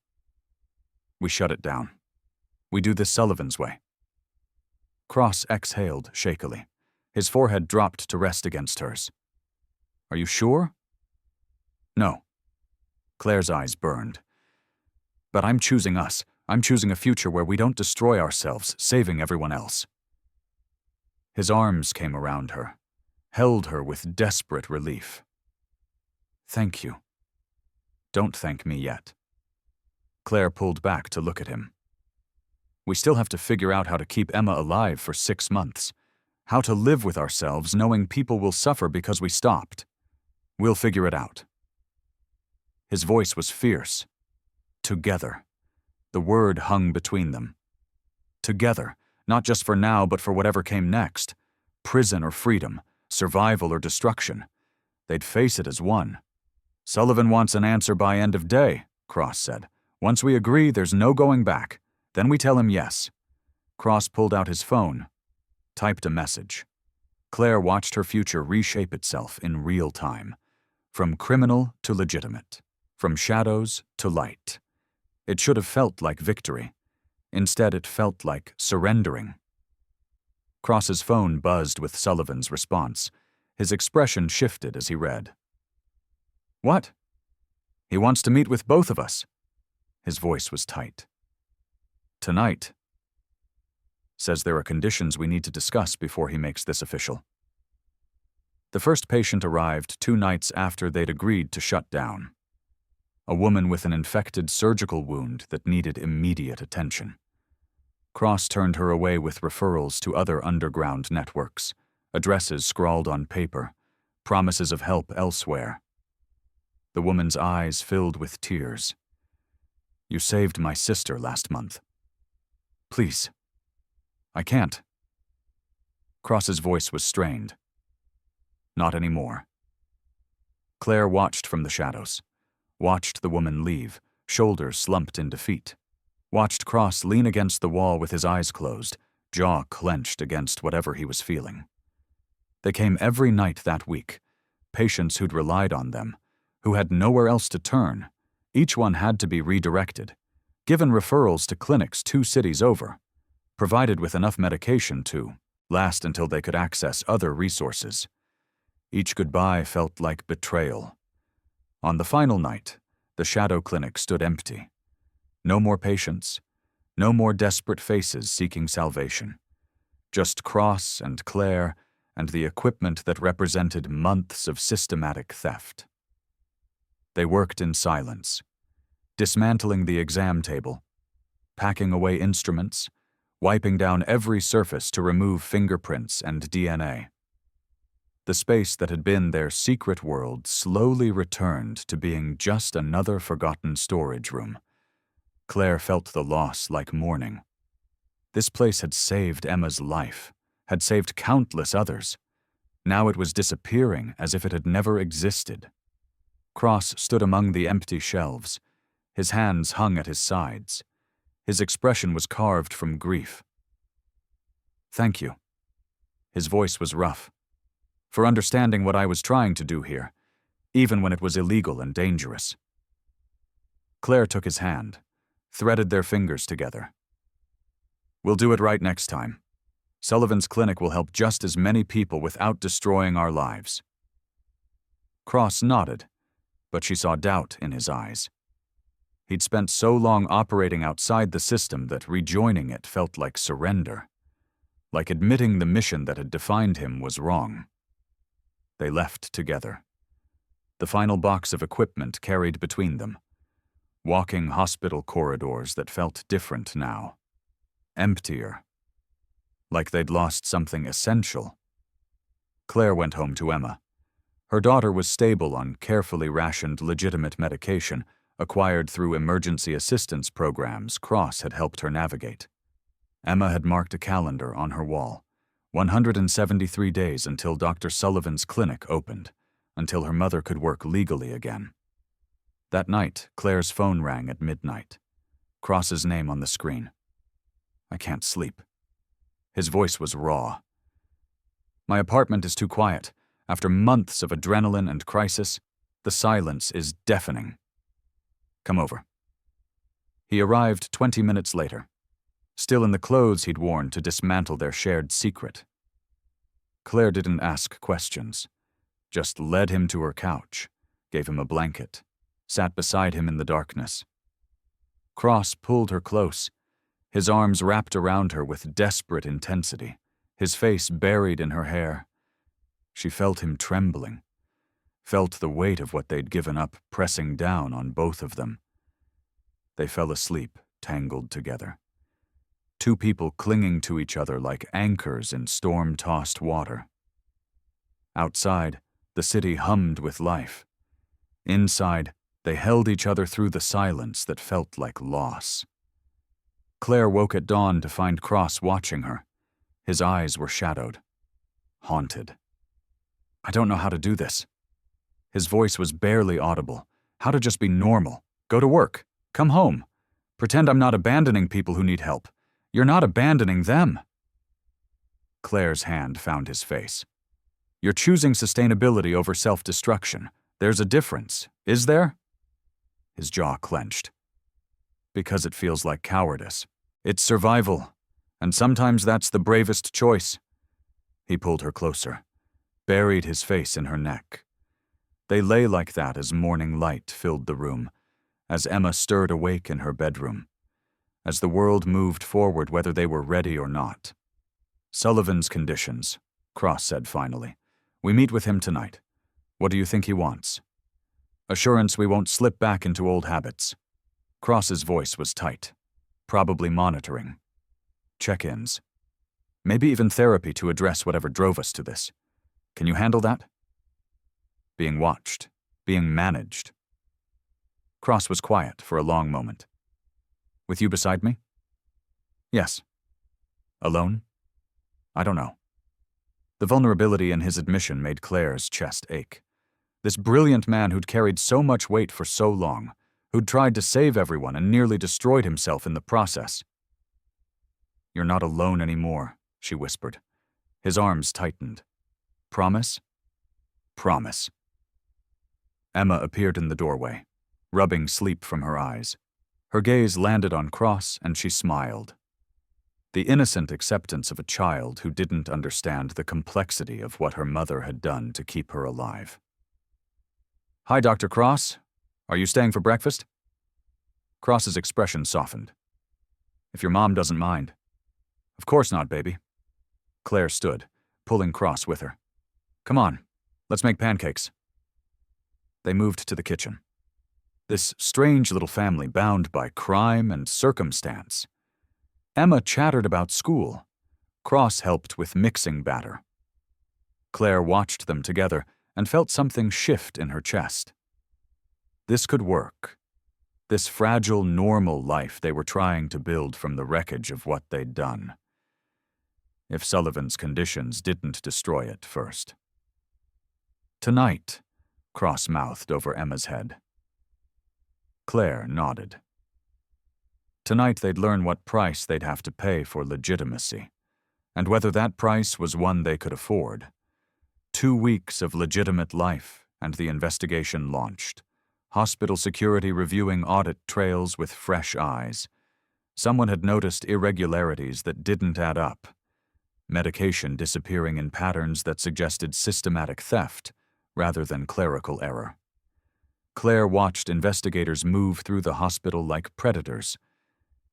A: "We shut it down. We do this Sullivan's way." Cross exhaled shakily. His forehead dropped to rest against hers. "Are you sure?" "No." Claire's eyes burned. "But I'm choosing us. I'm choosing a future where we don't destroy ourselves, saving everyone else." His arms came around her, held her with desperate relief. "Thank you." "Don't thank me yet." Claire pulled back to look at him. "We still have to figure out how to keep Emma alive for 6 months. How to live with ourselves knowing people will suffer because we stopped. We'll figure it out." His voice was fierce. Together. The word hung between them. Together, not just for now but for whatever came next. Prison or freedom, survival or destruction. They'd face it as one. "Sullivan wants an answer by end of day," Cross said. "Once we agree, there's no going back. Then we tell him yes." Cross pulled out his phone, typed a message. Claire watched her future reshape itself in real time. From criminal to legitimate. From shadows to light. It should have felt like victory. Instead, it felt like surrendering. Cross's phone buzzed with Sullivan's response. His expression shifted as he read. "What?" "He wants to meet with both of us." His voice was tight. "Tonight." "Says there are conditions we need to discuss before he makes this official." The first patient arrived 2 nights after they'd agreed to shut down. A woman with an infected surgical wound that needed immediate attention. Cross turned her away with referrals to other underground networks, addresses scrawled on paper, promises of help elsewhere. The woman's eyes filled with tears. "You saved my sister last month. Please. I can't." Cross's voice was strained. "Not anymore." Claire watched from the shadows. Watched the woman leave, shoulders slumped in defeat. Watched Cross lean against the wall with his eyes closed, jaw clenched against whatever he was feeling. They came every night that week, patients who'd relied on them, who had nowhere else to turn. Each one had to be redirected, given referrals to clinics 2 cities over, provided with enough medication to last until they could access other resources. Each goodbye felt like betrayal. On the final night, the shadow clinic stood empty. No more patients, no more desperate faces seeking salvation. Just Cross and Claire and the equipment that represented months of systematic theft. They worked in silence, dismantling the exam table, packing away instruments, wiping down every surface to remove fingerprints and DNA. The space that had been their secret world slowly returned to being just another forgotten storage room. Claire felt the loss like mourning. This place had saved Emma's life, had saved countless others. Now it was disappearing as if it had never existed. Cross stood among the empty shelves. His hands hung at his sides. His expression was carved from grief. "Thank you." His voice was rough. "For understanding what I was trying to do here, even when it was illegal and dangerous." Claire took his hand, threaded their fingers together. "We'll do it right next time. Sullivan's clinic will help just as many people without destroying our lives." Cross nodded, but she saw doubt in his eyes. He'd spent so long operating outside the system that rejoining it felt like surrender. like admitting the mission that had defined him was wrong. They left together, the final box of equipment carried between them, walking hospital corridors that felt different now, emptier, like they'd lost something essential. Claire went home to Emma. Her daughter was stable on carefully rationed legitimate medication acquired through emergency assistance programs Cross had helped her navigate. Emma had marked a calendar on her wall, 173 days until Dr. Sullivan's clinic opened, until her mother could work legally again. That night, Claire's phone rang at midnight. Cross's name on the screen. "I can't sleep." His voice was raw. "My apartment is too quiet. After months of adrenaline and crisis, the silence is deafening. Come over." He arrived 20 minutes later, still in the clothes he'd worn to dismantle their shared secret. Claire didn't ask questions, just led him to her couch, gave him a blanket, sat beside him in the darkness. Cross pulled her close, his arms wrapped around her with desperate intensity, his face buried in her hair. She felt him trembling, felt the weight of what they'd given up pressing down on both of them. They fell asleep, tangled together. Two people clinging to each other like anchors in storm-tossed water. Outside, the city hummed with life. Inside, they held each other through the silence that felt like loss. Claire woke at dawn to find Cross watching her. His eyes were shadowed, haunted. "I don't know how to do this." His voice was barely audible. "How to just be normal. Go to work. Come home. Pretend I'm not abandoning people who need help. You're not abandoning them." Claire's hand found his face. "You're choosing sustainability over self-destruction. There's a difference, is there?" His jaw clenched. "Because it feels like cowardice. It's survival, and sometimes that's the bravest choice." He pulled her closer, buried his face in her neck. They lay like that as morning light filled the room, as Emma stirred awake in her bedroom, as the world moved forward whether they were ready or not. "Sullivan's conditions," Cross said finally. "We meet with him tonight. What do you think he wants?" "Assurance we won't slip back into old habits." Cross's voice was tight, probably monitoring. "Check-ins. Maybe even therapy to address whatever drove us to this. Can you handle that?" Being watched, being managed. Cross was quiet for a long moment. "With you beside me?" "Yes." "Alone?" "I don't know." The vulnerability in his admission made Claire's chest ache. This brilliant man who'd carried so much weight for so long, who'd tried to save everyone and nearly destroyed himself in the process. "You're not alone anymore," she whispered. His arms tightened. "Promise?" "Promise." Emma appeared in the doorway, rubbing sleep from her eyes. Her gaze landed on Cross and she smiled. The innocent acceptance of a child who didn't understand the complexity of what her mother had done to keep her alive. "Hi, Dr. Cross. Are you staying for breakfast?" Cross's expression softened. "If your mom doesn't mind." "Of course not, baby." Claire stood, pulling Cross with her. "Come on, let's make pancakes." They moved to the kitchen. This strange little family bound by crime and circumstance. Emma chattered about school. Cross helped with mixing batter. Claire watched them together and felt something shift in her chest. This could work. This fragile, normal life they were trying to build from the wreckage of what they'd done. If Sullivan's conditions didn't destroy it first. "Tonight," Cross mouthed over Emma's head. Claire nodded. Tonight they'd learn what price they'd have to pay for legitimacy, and whether that price was one they could afford. 2 weeks of legitimate life, and the investigation launched. Hospital security reviewing audit trails with fresh eyes. Someone had noticed irregularities that didn't add up. Medication disappearing in patterns that suggested systematic theft rather than clerical error. Claire watched investigators move through the hospital like predators,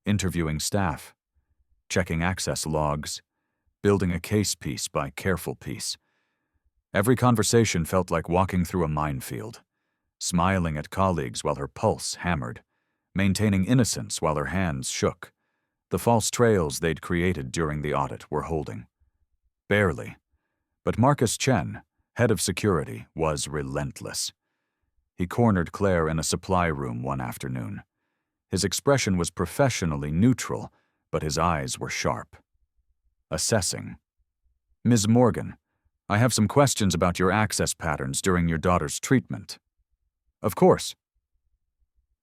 A: interviewing staff, checking access logs, building a case piece by careful piece. Every conversation felt like walking through a minefield, smiling at colleagues while her pulse hammered, maintaining innocence while her hands shook. The false trails they'd created during the audit were holding. Barely. But Marcus Chen, head of security, was relentless. He cornered Claire in a supply room one afternoon. His expression was professionally neutral, but his eyes were sharp. Assessing. "Ms. Morgan, I have some questions about your access patterns during your daughter's treatment." "Of course."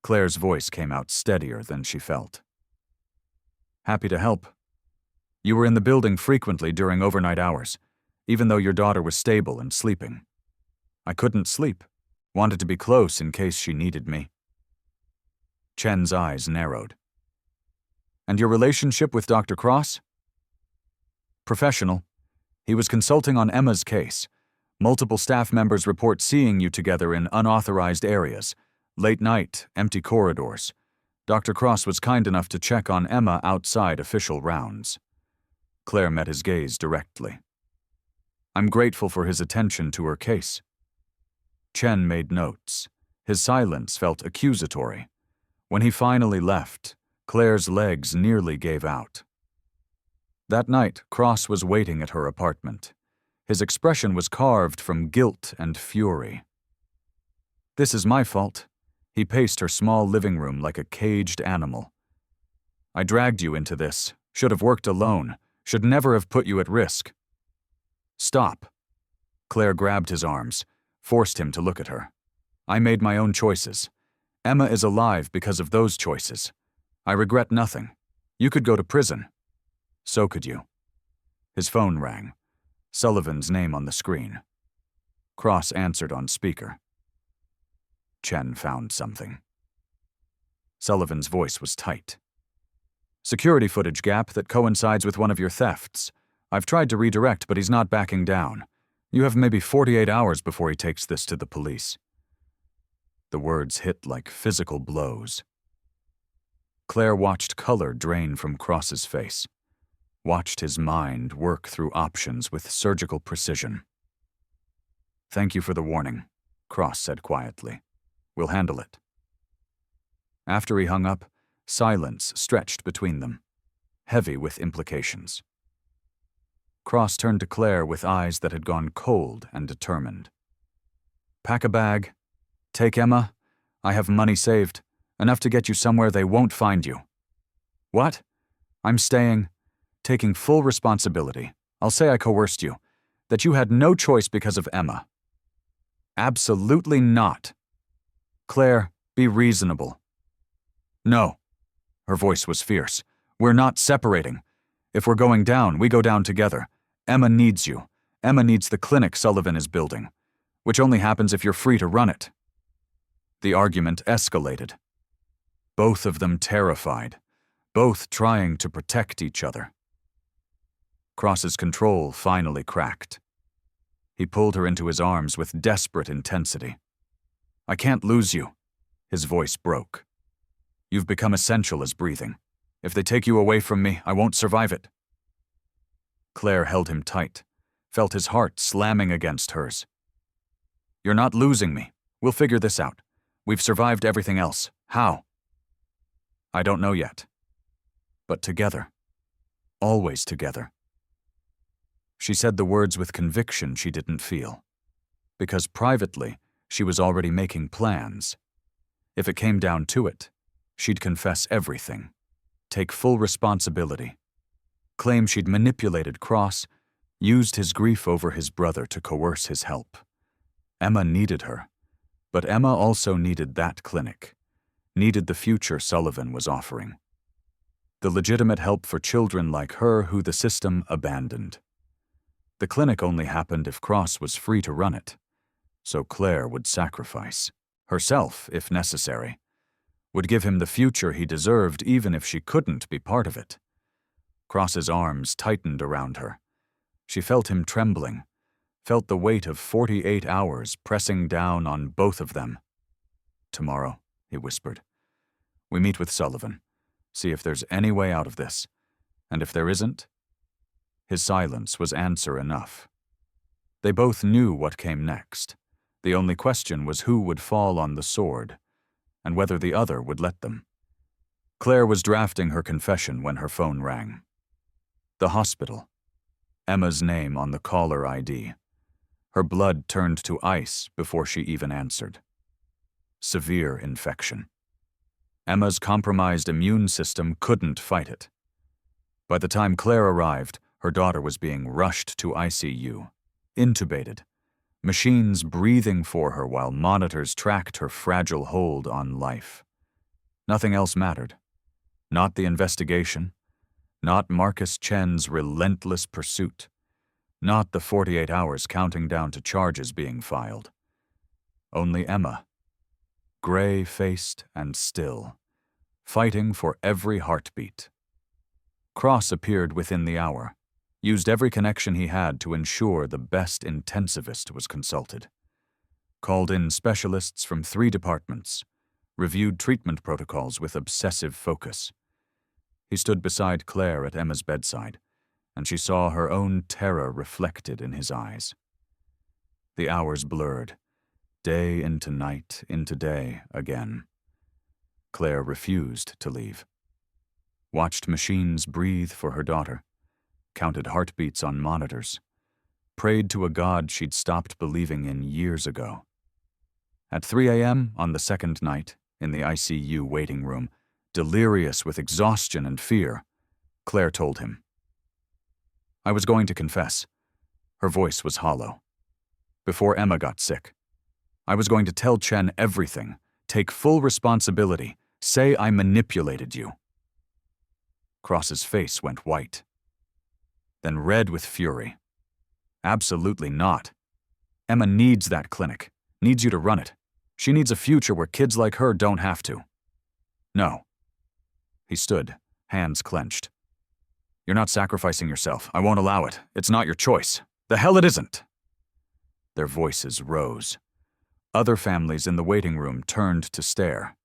A: Claire's voice came out steadier than she felt. "Happy to help. You were in the building frequently during overnight hours, even though your daughter was stable and sleeping. I couldn't sleep. Wanted to be close in case she needed me." Chen's eyes narrowed. "And your relationship with Dr. Cross?" "Professional. He was consulting on Emma's case. Multiple staff members report seeing you together in unauthorized areas, late night, empty corridors. Dr. Cross was kind enough to check on Emma outside official rounds." Claire met his gaze directly. "I'm grateful for his attention to her case." Chen made notes. His silence felt accusatory. When he finally left, Claire's legs nearly gave out. That night, Cross was waiting at her apartment. His expression was carved from guilt and fury. "This is my fault." He paced her small living room like a caged animal. "I dragged you into this, should have worked alone, should never have put you at risk." "Stop." Claire grabbed his arms, forced him to look at her. "I made my own choices. Emma is alive because of those choices. I regret nothing. You could go to prison. So could you." His phone rang. Sullivan's name on the screen. Cross answered on speaker. Chen found something. Sullivan's voice was tight. "Security footage gap that coincides with one of your thefts. I've tried to redirect, but he's not backing down. You have maybe 48 hours before he takes this to the police." The words hit like physical blows. Claire watched color drain from Cross's face, watched his mind work through options with surgical precision. "Thank you for the warning," Cross said quietly. "We'll handle it." After he hung up, silence stretched between them, heavy with implications. Cross turned to Claire with eyes that had gone cold and determined. "Pack a bag. Take Emma. I have money saved, enough to get you somewhere they won't find you." "What?" "I'm staying, taking full responsibility. I'll say I coerced you, that you had no choice because of Emma." "Absolutely not." "Claire, be reasonable." "No." Her voice was fierce. "We're not separating. If we're going down, we go down together. Emma needs you. Emma needs the clinic Sullivan is building, which only happens if you're free to run it." The argument escalated. Both of them terrified, both trying to protect each other. Cross's control finally cracked. He pulled her into his arms with desperate intensity. "I can't lose you." His voice broke. "You've become essential as breathing. If they take you away from me, I won't survive it." Claire held him tight, felt his heart slamming against hers. "You're not losing me. We'll figure this out. We've survived everything else. How?" "I don't know yet. But together. Always together." She said the words with conviction she didn't feel, because privately she was already making plans. If it came down to it, she'd confess everything, take full responsibility, claim she'd manipulated Cross, used his grief over his brother to coerce his help. Emma needed her, but Emma also needed that clinic, needed the future Sullivan was offering. The legitimate help for children like her who the system abandoned. The clinic only happened if Cross was free to run it, so Claire would sacrifice, herself if necessary, would give him the future he deserved even if she couldn't be part of it. Cross's arms tightened around her. She felt him trembling, felt the weight of 48 hours pressing down on both of them. "Tomorrow," he whispered, "we meet with Sullivan, see if there's any way out of this, and if there isn't, His silence was answer enough. They both knew what came next. The only question was who would fall on the sword, and whether the other would let them. Claire was drafting her confession when her phone rang. The hospital. Emma's name on the caller ID. Her blood turned to ice before she even answered. Severe infection. Emma's compromised immune system couldn't fight it. By the time Claire arrived, her daughter was being rushed to ICU, intubated, machines breathing for her while monitors tracked her fragile hold on life. Nothing else mattered. Not the investigation, not Marcus Chen's relentless pursuit, not the 48 hours counting down to charges being filed. Only Emma, gray-faced and still, fighting for every heartbeat. Cross appeared within the hour, used every connection he had to ensure the best intensivist was consulted. Called in specialists from 3 departments, reviewed treatment protocols with obsessive focus. He stood beside Claire at Emma's bedside, and she saw her own terror reflected in his eyes. The hours blurred, day into night into day again. Claire refused to leave. Watched machines breathe for her daughter, counted heartbeats on monitors, prayed to a God she'd stopped believing in years ago. At 3 a.m. on the second night, in the ICU waiting room, delirious with exhaustion and fear, Claire told him. I was going to confess. Her voice was hollow. Before Emma got sick, I was going to tell Chen everything, take full responsibility, say I manipulated you. Cross's face went white, then red with fury. Absolutely not. Emma needs that clinic, needs you to run it. She needs a future where kids like her don't have to. No. He stood, hands clenched. You're not sacrificing yourself. I won't allow it. It's not your choice. The hell it isn't. Their voices rose. Other families in the waiting room turned to stare.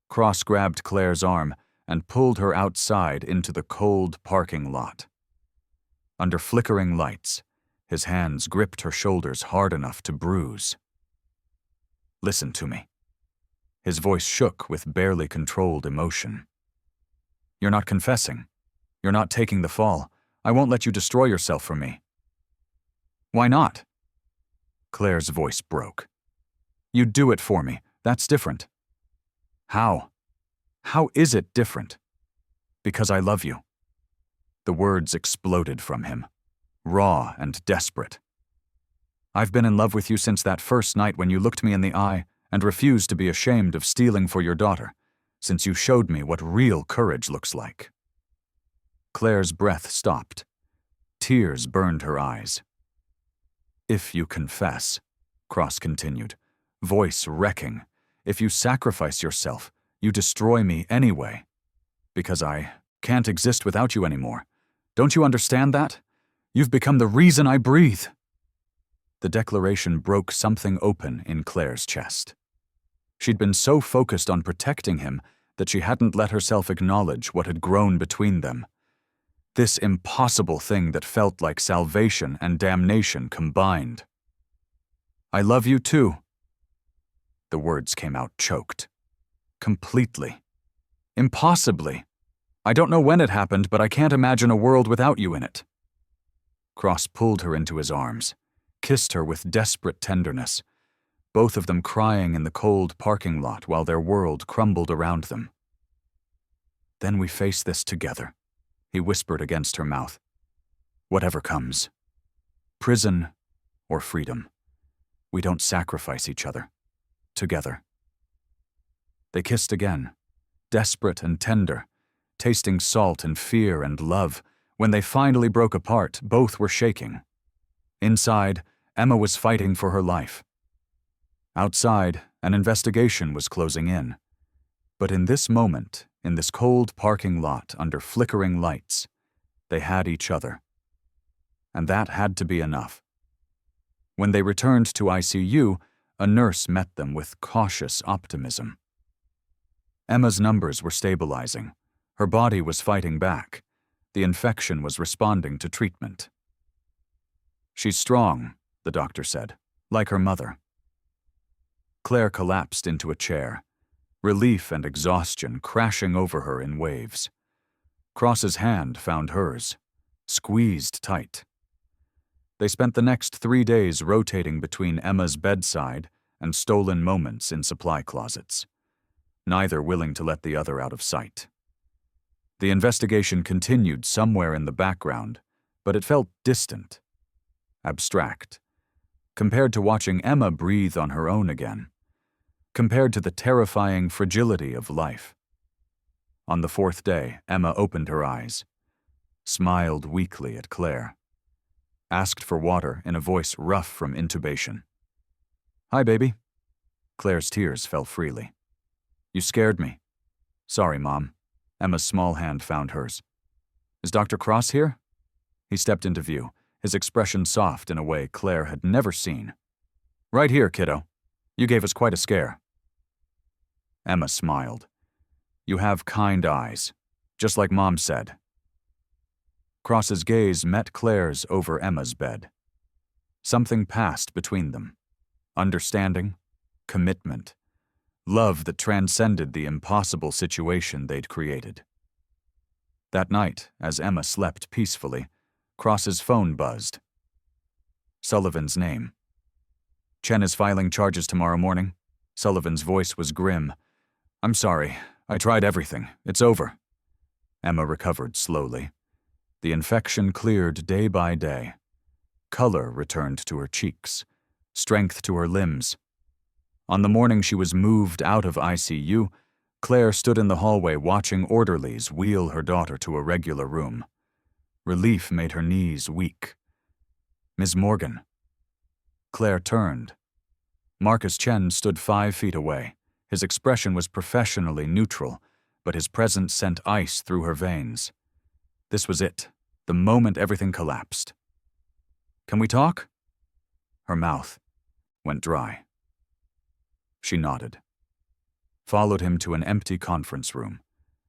A: Cross grabbed Claire's arm and pulled her outside into the cold parking lot. Under flickering lights, his hands gripped her shoulders hard enough to bruise. Listen to me. His voice shook with barely controlled emotion. You're not confessing. You're not taking the fall. I won't let you destroy yourself for me. Why not? Claire's voice broke. You'd do it for me. That's different. How? How is it different? Because I love you. The words exploded from him, raw and desperate. I've been in love with you since that first night when you looked me in the eye and refused to be ashamed of stealing for your daughter, since you showed me what real courage looks like. Claire's breath stopped. Tears burned her eyes. If you confess, Cross continued, voice wrecking, if you sacrifice yourself, you destroy me anyway. Because I can't exist without you anymore. Don't you understand that? You've become the reason I breathe. The declaration broke something open in Claire's chest. She'd been so focused on protecting him that she hadn't let herself acknowledge what had grown between them. This impossible thing that felt like salvation and damnation combined. I love you too. The words came out choked. Completely. Impossibly. I don't know when it happened, but I can't imagine a world without you in it. Cross pulled her into his arms, kissed her with desperate tenderness, both of them crying in the cold parking lot while their world crumbled around them. Then we face this together, he whispered against her mouth. Whatever comes. Prison or freedom. We don't sacrifice each other. Together. They kissed again, desperate and tender, tasting salt and fear and love. When they finally broke apart, both were shaking. Inside, Emma was fighting for her life. Outside, an investigation was closing in. But in this moment, in this cold parking lot under flickering lights, they had each other. And that had to be enough. When they returned to ICU, a nurse met them with cautious optimism. Emma's numbers were stabilizing. Her body was fighting back. The infection was responding to treatment. "She's strong," the doctor said, "like her mother." Claire collapsed into a chair, relief and exhaustion crashing over her in waves. Cross's hand found hers, squeezed tight. They spent the next 3 days rotating between Emma's bedside and stolen moments in supply closets, neither willing to let the other out of sight. The investigation continued somewhere in the background, but it felt distant, abstract, compared to watching Emma breathe on her own again, compared to the terrifying fragility of life. On the 4th day, Emma opened her eyes, smiled weakly at Claire, asked for water in a voice rough from intubation. "Hi, baby." Claire's tears fell freely. "You scared me." "Sorry, Mom." Emma's small hand found hers. "Is Dr. Cross here?" He stepped into view, his expression soft in a way Claire had never seen. "Right here, kiddo. You gave us quite a scare." Emma smiled. "You have kind eyes, just like Mom said." Cross's gaze met Claire's over Emma's bed. Something passed between them. Understanding, commitment, love that transcended the impossible situation they'd created. That night, as Emma slept peacefully, Cross's phone buzzed. Sullivan's name. "Chen is filing charges tomorrow morning." Sullivan's voice was grim. "I'm sorry. I tried everything. It's over." Emma recovered slowly. The infection cleared day by day. Color returned to her cheeks, strength to her limbs. On the morning she was moved out of ICU, Claire stood in the hallway watching orderlies wheel her daughter to a regular room. Relief made her knees weak. "Ms. Morgan." Claire turned. Marcus Chen stood 5 feet away. His expression was professionally neutral, but his presence sent ice through her veins. This was it, the moment everything collapsed. "Can we talk?" Her mouth went dry. She nodded, followed him to an empty conference room,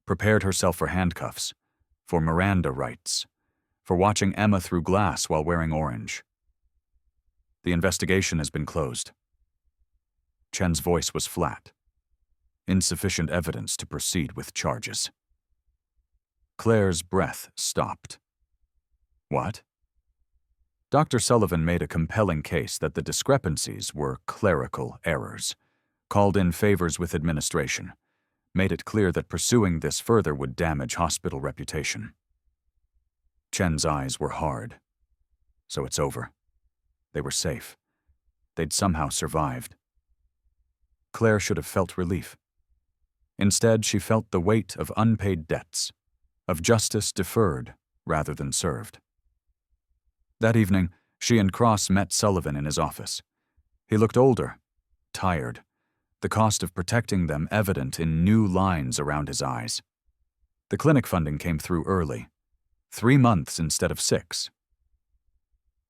A: prepared herself for handcuffs, for Miranda rights, for watching Emma through glass while wearing orange. "The investigation has been closed." Chen's voice was flat. Insufficient evidence to proceed with charges. Claire's breath stopped. "What?" Dr. Sullivan made a compelling case that the discrepancies were clerical errors, called in favors with administration, made it clear that pursuing this further would damage hospital reputation. Chen's eyes were hard. So it's over. They were safe. They'd somehow survived. Claire should have felt relief. Instead, she felt the weight of unpaid debts, of justice deferred rather than served. That evening, she and Cross met Sullivan in his office. He looked older, tired, the cost of protecting them evident in new lines around his eyes. The clinic funding came through early, 3 months instead of 6.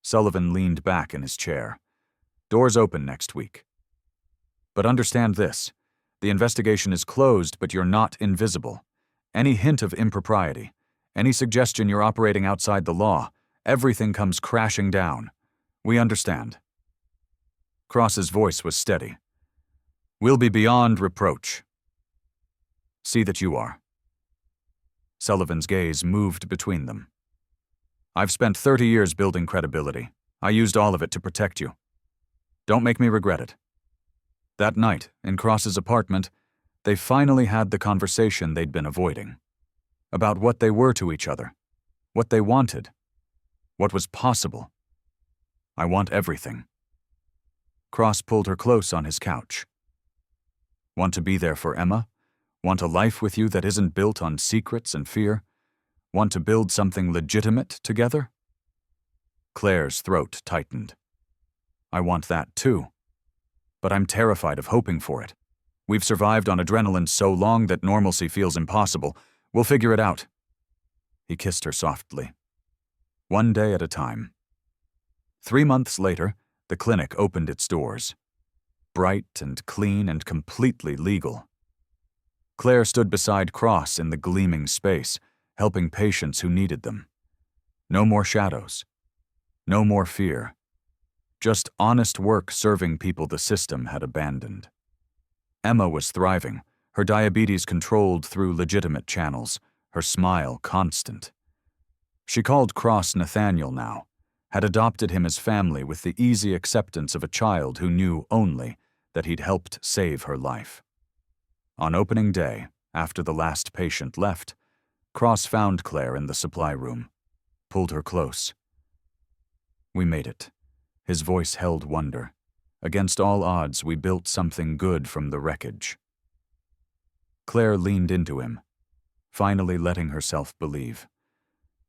A: Sullivan leaned back in his chair. "Doors open next week. But understand this. The investigation is closed, but you're not invisible. Any hint of impropriety, any suggestion you're operating outside the law, everything comes crashing down. We understand." Cross's voice was steady. "We'll be beyond reproach. See that you are." Sullivan's gaze moved between them. "I've spent 30 years building credibility. I used all of it to protect you. Don't make me regret it." That night, in Cross's apartment, they finally had the conversation they'd been avoiding. About what they were to each other, what they wanted, what was possible. "I want everything." Cross pulled her close on his couch. "Want to be there for Emma? Want a life with you that isn't built on secrets and fear? Want to build something legitimate together?" Claire's throat tightened. "I want that too. But I'm terrified of hoping for it. We've survived on adrenaline so long that normalcy feels impossible. We'll figure it out." He kissed her softly. One day at a time. 3 months later, the clinic opened its doors. Bright and clean and completely legal. Claire stood beside Cross in the gleaming space, helping patients who needed them. No more shadows. No more fear. Just honest work serving people the system had abandoned. Emma was thriving, her diabetes controlled through legitimate channels, her smile constant. She called Cross Nathaniel now, had adopted him as family with the easy acceptance of a child who knew only that he'd helped save her life. On opening day, after the last patient left, Cross found Claire in the supply room, pulled her close. "We made it." His voice held wonder. "Against all odds, we built something good from the wreckage." Claire leaned into him, finally letting herself believe.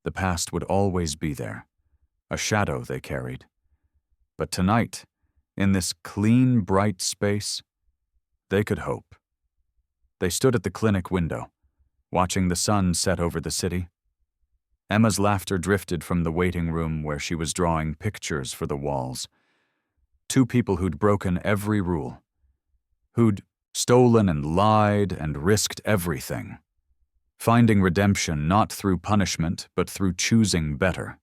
A: The past would always be there, a shadow they carried. But tonight, in this clean, bright space, they could hope. They stood at the clinic window, watching the sun set over the city. Emma's laughter drifted from the waiting room where she was drawing pictures for the walls. Two people who'd broken every rule, who'd stolen and lied and risked everything, finding redemption not through punishment but through choosing better.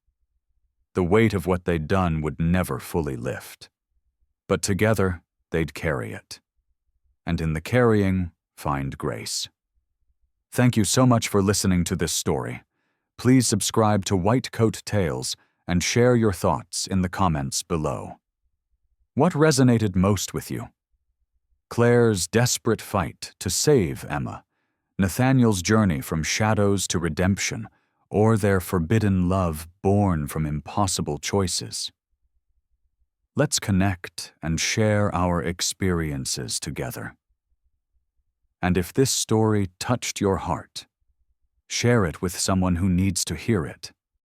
A: The weight of what they'd done would never fully lift. But together, they'd carry it. And in the carrying, find grace. Thank you so much for listening to this story. Please subscribe to White Coat Tales and share your thoughts in the comments below. What resonated most with you? Claire's desperate fight to save Emma, Nathaniel's journey from shadows to redemption, or their forbidden love born from impossible choices? Let's connect and share our experiences together. And if this story touched your heart, share it with someone who needs to hear it.